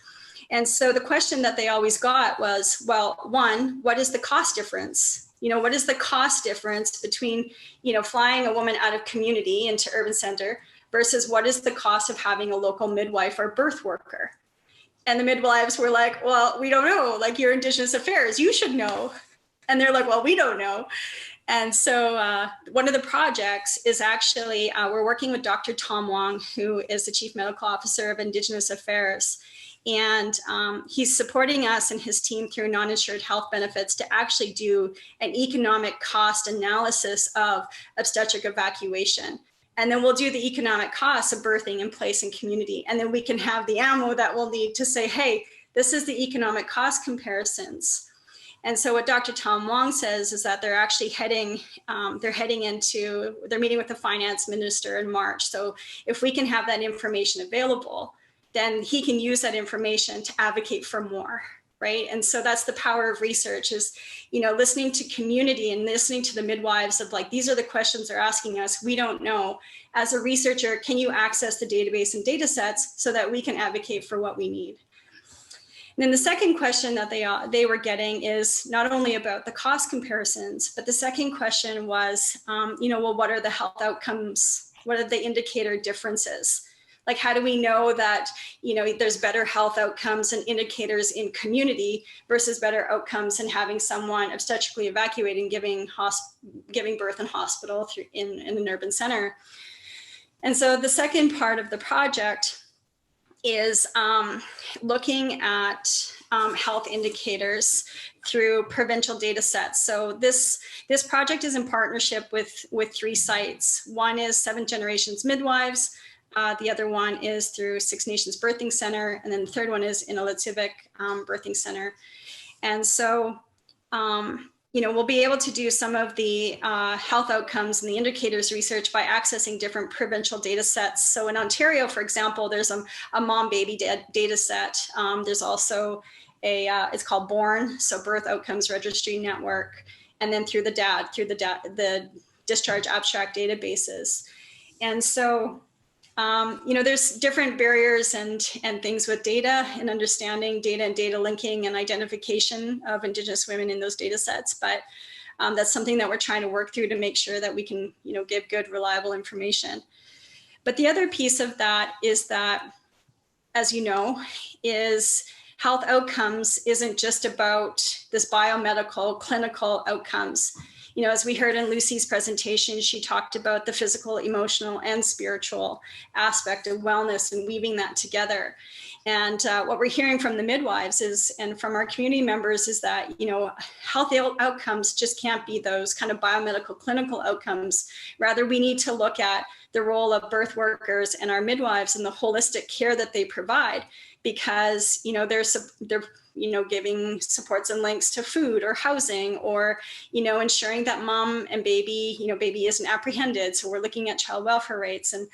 And so the question that they always got was, well, one, what is the cost difference? You know, what is the cost difference between, you know, flying a woman out of community into urban center versus what is the cost of having a local midwife or birth worker? And the midwives were like, well, we don't know, like you're Indigenous Affairs, you should know. And they're like, well, we don't know. And so one of the projects is actually, we're working with Dr. Tom Wong, who is the Chief Medical Officer of Indigenous Affairs. And he's supporting us and his team through non-insured health benefits to actually do an economic cost analysis of obstetric evacuation. And then we'll do the economic costs of birthing in place and community. And then we can have the ammo that we'll need to say, hey, this is the economic cost comparisons. And so what Dr. Tom Wong says is that they're actually heading, they're meeting with the finance minister in March. So if we can have that information available, then he can use that information to advocate for more, right? And so that's the power of research is, listening to community and listening to the midwives of like, these are the questions they're asking us, we don't know. As a researcher, can you access the database and data sets so that we can advocate for what we need? And then the second question that they were getting is not only about the cost comparisons, but the second question was, well, what are the health outcomes? What are the indicator differences? Like, how do we know that, there's better health outcomes and indicators in community versus better outcomes in having someone obstetrically evacuating, giving birth in hospital in an urban center? And so the second part of the project is looking at health indicators through provincial data sets. So this project is in partnership with 3 sites. One is 7 Generations Midwives. The other one is through Six Nations Birthing Center. And then the third one is in Inuktitut Birthing Center. And so, we'll be able to do some of the health outcomes and the indicators research by accessing different provincial data sets. So in Ontario, for example, there's a mom-baby data set. There's also it's called BORN, so Birth Outcomes Registry Network, and then through the discharge abstract databases. And so, there's different barriers and things with data and understanding data and data linking and identification of Indigenous women in those data sets. But that's something that we're trying to work through to make sure that we can, give good, reliable information. But the other piece of that is that, as you know, is health outcomes isn't just about this biomedical clinical outcomes. As we heard in Lucy's presentation, she talked about the physical, emotional, and spiritual aspect of wellness and weaving that together. And what we're hearing from the midwives and from our community members is that, health outcomes just can't be those kind of biomedical clinical outcomes. Rather, we need to look at the role of birth workers and our midwives and the holistic care that they provide, because, they're giving supports and links to food or housing, or, ensuring that mom and baby, baby isn't apprehended. So we're looking at child welfare rates. And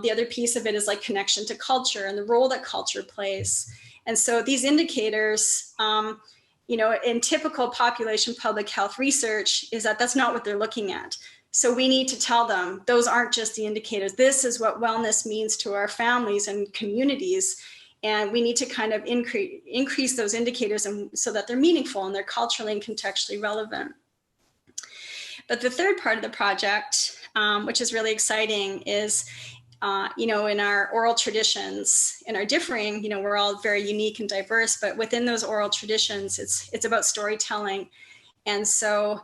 the other piece of it is like connection to culture and the role that culture plays. And so these indicators, in typical population public health research is that that's not what they're looking at. So we need to tell them those aren't just the indicators. This is what wellness means to our families and communities. And we need to kind of increase those indicators so that they're meaningful and they're culturally and contextually relevant. But the third part of the project, which is really exciting, is, in our oral traditions, in our differing, we're all very unique and diverse, but within those oral traditions, it's about storytelling. And so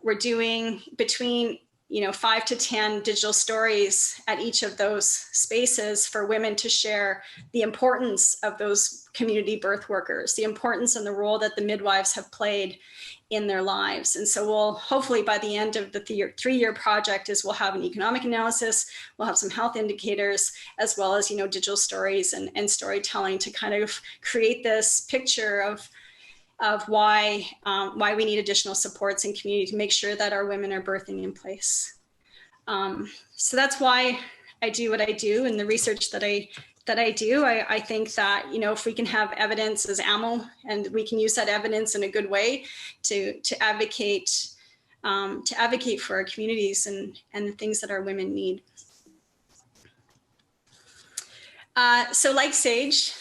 we're doing between 5 to 10 digital stories at each of those spaces for women to share the importance of those community birth workers, the importance and the role that the midwives have played in their lives. And so we'll hopefully by the end of the 3-year project we'll have an economic analysis, we'll have some health indicators, as well as, digital stories and storytelling to kind of create this picture of why we need additional supports in community to make sure that our women are birthing in place. So that's why I do what I do, and the research that I do. I think that, if we can have evidence as ammo, and we can use that evidence in a good way to advocate for our communities and the things that our women need. So like Sage,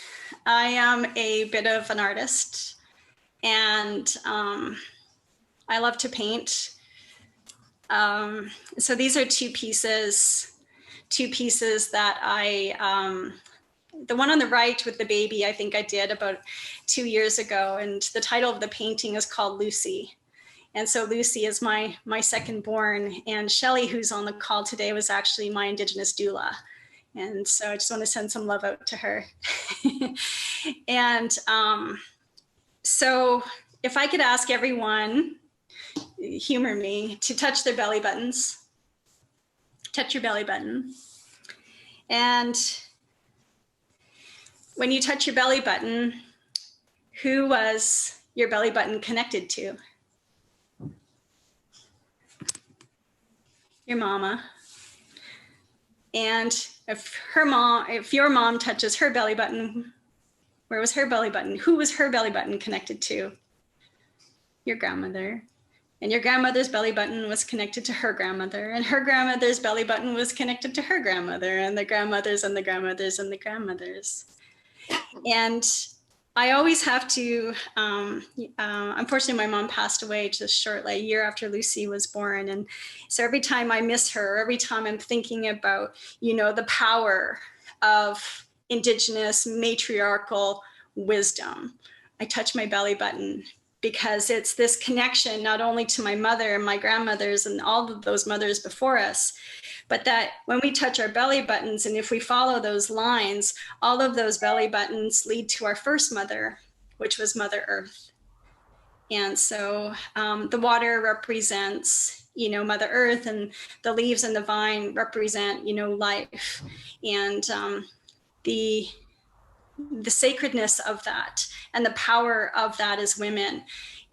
I am a bit of an artist. And I love to paint. So these are two pieces that I the one on the right with the baby, I think I did about 2 years ago. And the title of the painting is called Lucy. And so Lucy is my second born. And Shelley, who's on the call today, was actually my Indigenous doula. And so I just want to send some love out to her. And so if I could ask everyone, humor me, to touch their belly buttons. Touch your belly button. And when you touch your belly button, who was your belly button connected to? Your mama. And if your mom touches her belly button, where was her belly button? Who was her belly button connected to? Your grandmother. And your grandmother's belly button was connected to her grandmother, and her grandmother's belly button was connected to her grandmother, and the grandmothers and the grandmothers and the grandmothers. And I always have to, unfortunately, my mom passed away just shortly, a year after Lucy was born. And so every time I miss her, every time I'm thinking about, the power of Indigenous matriarchal wisdom, I touch my belly button, because it's this connection not only to my mother and my grandmothers and all of those mothers before us, but that when we touch our belly buttons, and if we follow those lines, all of those belly buttons lead to our first mother, which was Mother Earth. And so the water represents, Mother Earth, and the leaves and the vine represent, life. And the sacredness of that and the power of that as women.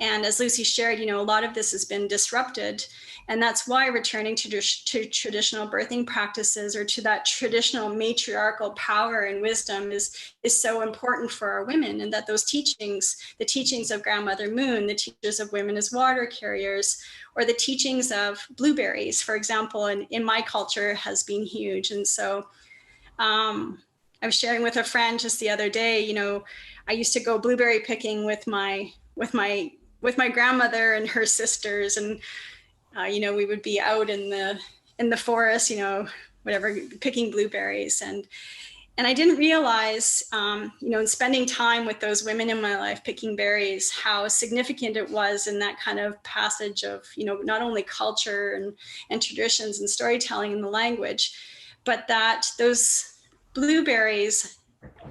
And as Lucy shared, a lot of this has been disrupted. And that's why returning to traditional birthing practices, or to that traditional matriarchal power and wisdom is so important for our women. And that those teachings, the teachings of Grandmother Moon, the teachings of women as water carriers, or the teachings of blueberries, for example, in my culture has been huge. And so I was sharing with a friend just the other day, I used to go blueberry picking with my grandmother and her sisters, and we would be out in the forest, whatever, picking blueberries. And I didn't realize, in spending time with those women in my life picking berries, how significant it was in that kind of passage of, not only culture and traditions and storytelling and the language, but that those blueberries,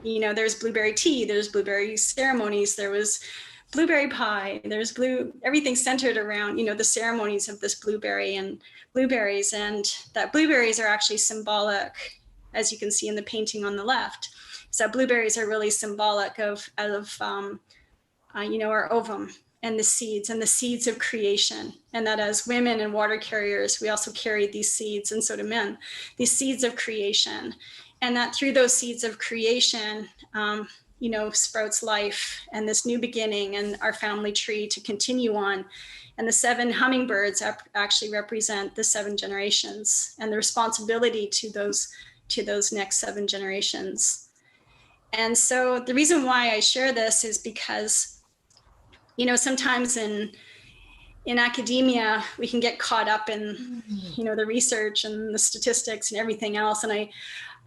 there's blueberry tea, there's blueberry ceremonies, there was blueberry pie, there's everything centered around, the ceremonies of this blueberry and blueberries. And that blueberries are actually symbolic, as you can see in the painting on the left. So blueberries are really symbolic of our ovum and the seeds of creation. And that as women and water carriers, we also carry these seeds, and so do men, these seeds of creation. And that through those seeds of creation, sprouts life and this new beginning and our family tree to continue on. And the 7 hummingbirds actually represent the 7 generations and the responsibility to those next 7 generations. And so the reason why I share this is because, sometimes in academia, we can get caught up in, the research and the statistics and everything else. And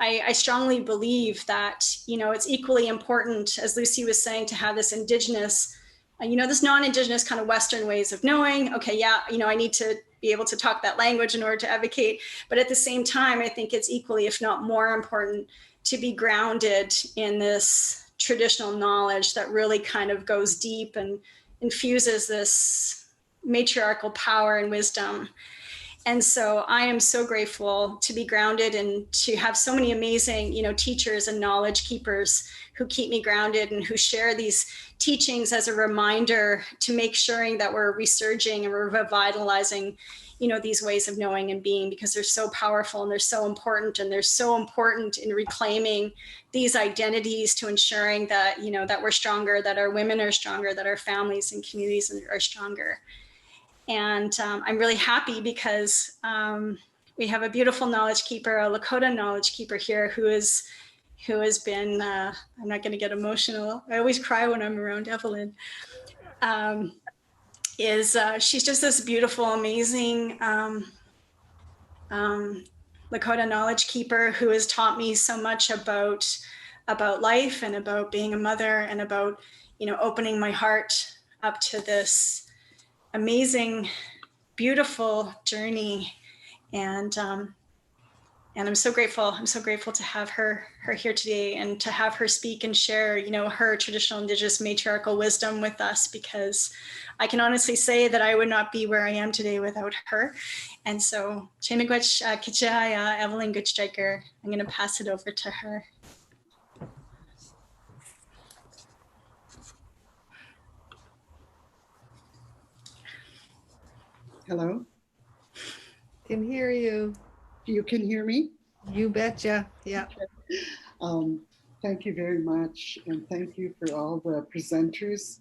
I strongly believe that, it's equally important, as Lucy was saying, to have this Indigenous, this non-Indigenous kind of Western ways of knowing, okay, yeah, I need to be able to talk that language in order to advocate. But at the same time, I think it's equally, if not more important, to be grounded in this traditional knowledge that really kind of goes deep and infuses this matriarchal power and wisdom. And so I am so grateful to be grounded and to have so many amazing, teachers and knowledge keepers who keep me grounded and who share these teachings as a reminder to make sure that we're resurging and we're revitalizing, these ways of knowing and being, because they're so powerful and they're so important, and they're so important in reclaiming these identities, to ensuring that, that we're stronger, that our women are stronger, that our families and communities are stronger. And I'm really happy because we have a beautiful knowledge keeper, a Lakota knowledge keeper here, who has been, I'm not going to get emotional. I always cry when I'm around Evelyn. She's just this beautiful, amazing Lakota knowledge keeper who has taught me so much about about life and about being a mother and about, opening my heart up to this amazing, beautiful journey. And I'm so grateful. I'm so grateful to have her here today and to have her speak and share, her traditional Indigenous matriarchal wisdom with us, because I can honestly say that I would not be where I am today without her. And so, Chemigwech Kichaya, Evelyn Goodstriker, I'm going to pass it over to her. Hello, Can hear you. you can hear me? You betcha. Yeah. Thank you very much, and thank you for all the presenters.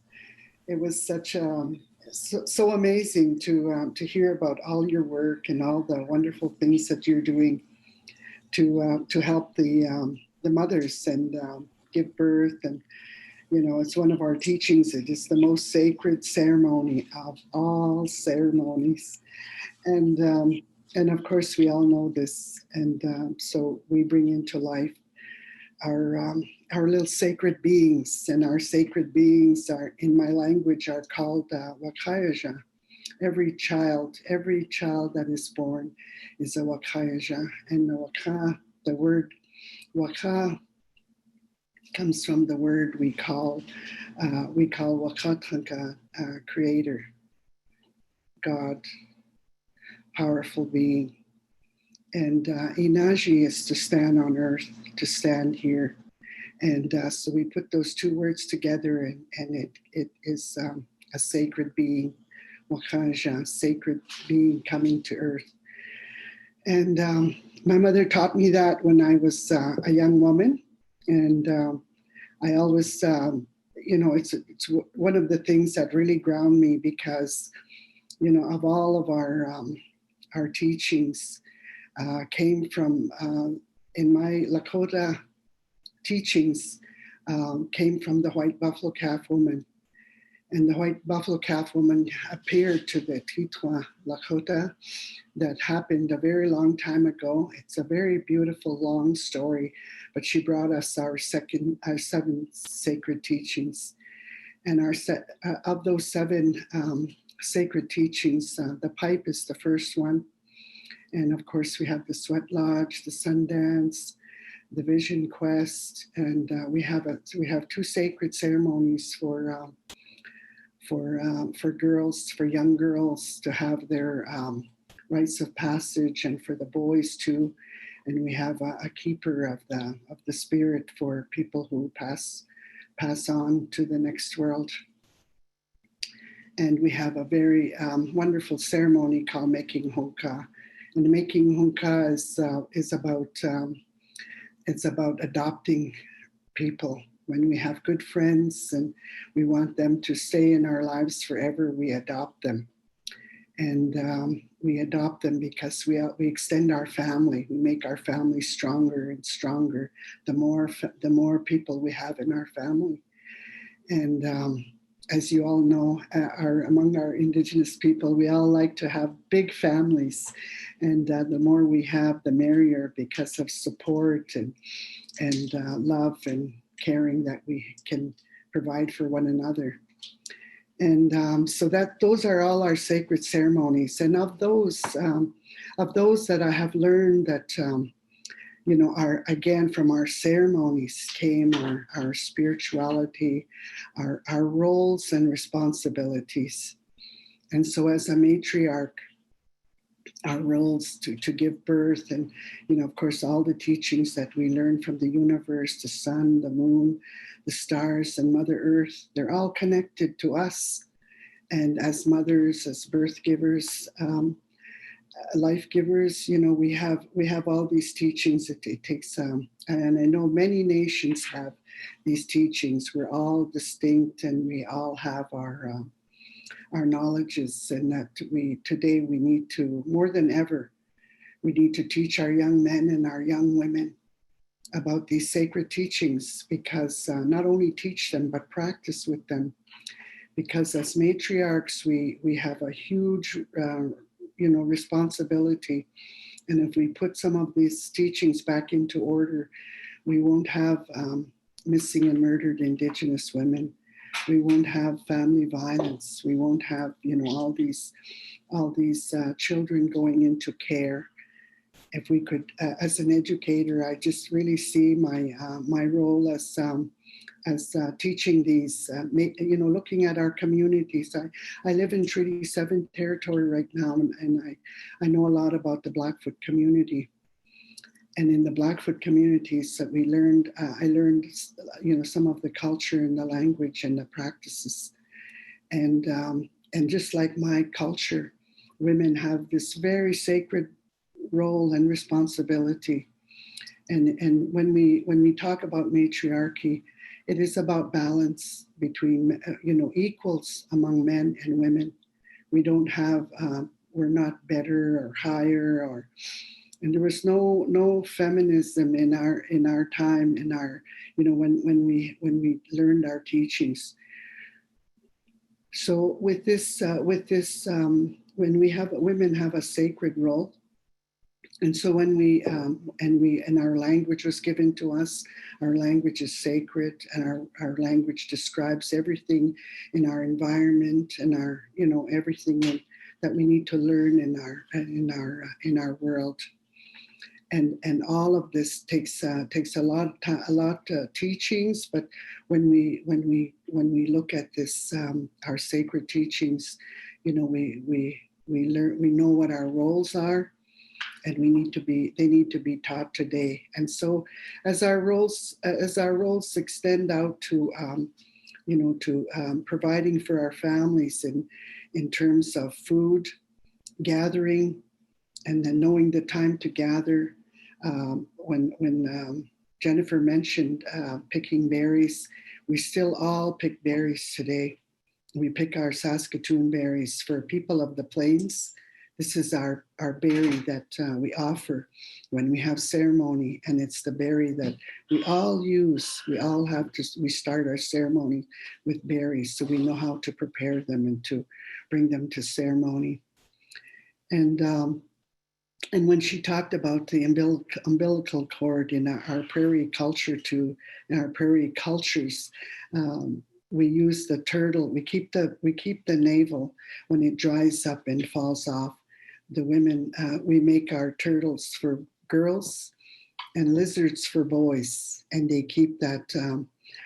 It was such so amazing to hear about all your work and all the wonderful things that you're doing to help the mothers and give birth. And it's one of our teachings. It is the most sacred ceremony of all ceremonies, and of course we all know this. And so we bring into life our little sacred beings, and our sacred beings are, in my language, are called Wakayaja. Every child that is born is a Wakayaja, and the word Waka comes from the word we call Wakatanka, creator, God, powerful being. And Inaji is to stand on earth, to stand here. And so we put those two words together, and it is a sacred being, Wakaja, sacred being coming to earth. And my mother taught me that when I was a young woman. And I always, it's one of the things that really ground me, because, of all of our teachings, came from, in my Lakota teachings, came from the white buffalo calf woman. And the white buffalo calf woman appeared to the Titwa Lakota. That happened a very long time ago. It's a very beautiful, long story, but she brought us our seven sacred teachings. And of those seven sacred teachings, the pipe is the first one. And of course, we have the sweat lodge, the sun dance, the vision quest, and we have two sacred ceremonies for girls, for young girls to have their rites of passage, and for the boys too. And we have a keeper of the spirit for people who pass on to the next world. And we have a very wonderful ceremony called making hunka. And making hunka is about adopting people. When we have good friends and we want them to stay in our lives forever, we adopt them. And we adopt them because we extend our family. We make our family stronger and stronger the more people we have in our family. And as you all know, among our Indigenous people, we all like to have big families. And the more we have, the merrier, because of support and love and caring that we can provide for one another. And so those are all our sacred ceremonies. And of those that I have learned that, are again from our ceremonies came our spirituality, our roles and responsibilities. And so as a matriarch, our roles to give birth, and of course all the teachings that we learn from the universe, the sun, the moon, the stars, and Mother Earth, they're all connected to us. And as mothers, as birth givers, life givers, we have all these teachings. It takes and I know many nations have these teachings. We're all distinct, and we all have our knowledges, and that today we need to, more than ever, we need to teach our young men and our young women about these sacred teachings, because not only teach them, but practice with them. Because as matriarchs, we have a huge, responsibility. And if we put some of these teachings back into order, We won't have missing and murdered Indigenous women. We won't have family violence. We won't have, all these children going into care. If we could, as an educator, I just really see my role as teaching these, looking at our communities. I live in Treaty 7 territory right now, and I know a lot about the Blackfoot community. And in the Blackfoot communities that we learned, I learned, some of the culture and the language and the practices. And just like my culture, women have this very sacred role and responsibility. And when we talk about matriarchy, it is about balance between, equals among men and women. We don't have, we're not better or higher, and there was no feminism in our time, when we learned our teachings. So with this, when women have a sacred role, and so when our language was given to us, our language is sacred, and our language describes everything in our environment and everything that we need to learn in our world. And all of this takes a lot of teachings, but when we look at this, our sacred teachings, we learn, we know what our roles are, and they need to be taught today. And so as our roles extend out to providing for our families in terms of food, gathering, and then knowing the time to gather. When Jennifer mentioned picking berries, we still all pick berries today. We pick our Saskatoon berries. For people of the plains, this is our berry that we offer when we have ceremony, and it's the berry that we all use. We start our ceremony with berries, so we know how to prepare them and to bring them to ceremony. And when she talked about the umbilical cord in our prairie culture in our prairie cultures, we use the turtle. We keep the navel when it dries up and falls off. The women, we make our turtles for girls and lizards for boys, and they keep that.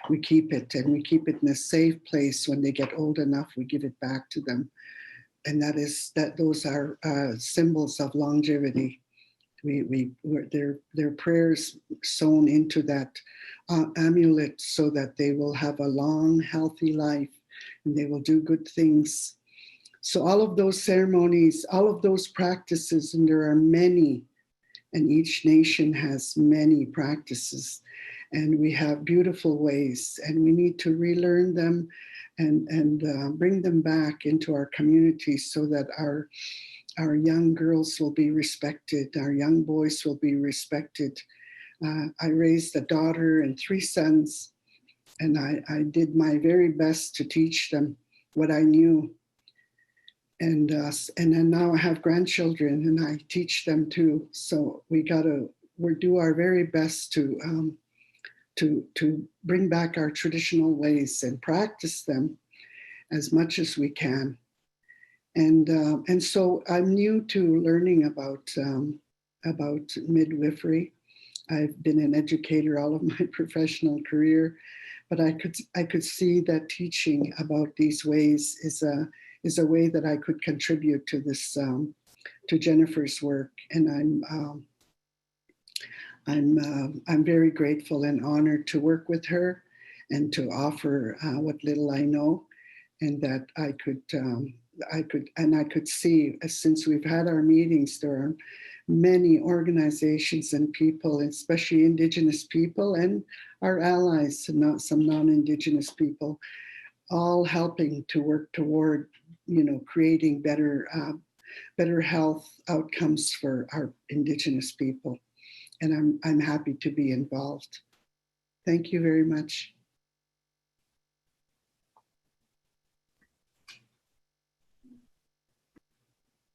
We keep it, and we keep it in a safe place. When they get old enough, we give it back to them. And those are symbols of longevity. Their prayers sewn into that amulet so that they will have a long, healthy life, and they will do good things. So all of those ceremonies, all of those practices, and there are many, and each nation has many practices, and we have beautiful ways, and we need to relearn them and bring them back into our communities so that our young girls will be respected, our young boys will be respected. I raised a daughter and 3 sons, and I did my very best to teach them what I knew. And then now I have grandchildren, and I teach them too. So we do our very best to bring back our traditional ways and practice them as much as we can. And so I'm new to learning about midwifery. I've been an educator all of my professional career, but I could see that teaching about these ways is a way that I could contribute to this to Jennifer's work, and I'm very grateful and honored to work with her and to offer what little I know, and that I could see, since we've had our meetings, there are many organizations and people, especially Indigenous people and our allies, and some non-Indigenous people, all helping to work toward, creating better health outcomes for our Indigenous people. And I'm happy to be involved. Thank you very much.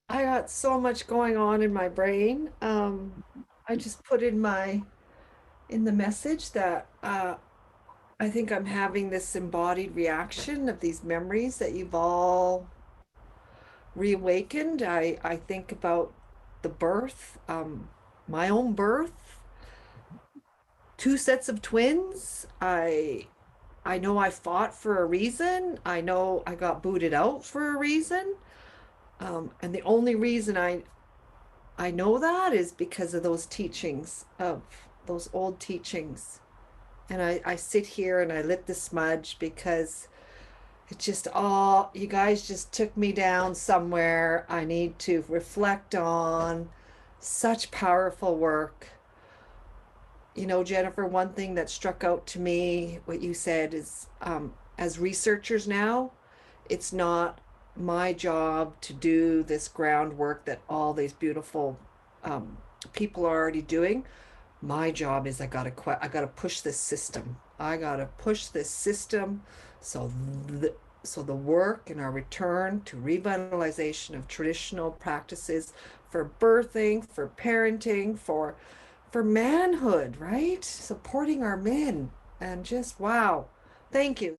I got so much going on in my brain. I just put in my in the message that I think I'm having this embodied reaction of these memories that you've all reawakened. I think about the birth, my own birth, two sets of twins. I know I fought for a reason. I know I got booted out for a reason. And the only reason I know that is because of those teachings, of those old teachings. And I sit here and I lit the smudge because it just all, you guys just took me down somewhere I need to reflect on. Such powerful work. You know, Jennifer, one thing that struck out to me, what you said is, as researchers now, it's not my job to do this groundwork that all these beautiful people are already doing. My job is I gotta push this system. I gotta push this system so the work and our return to revitalization of traditional practices for birthing, for parenting, for manhood, right? Supporting our men, and just wow. Thank you.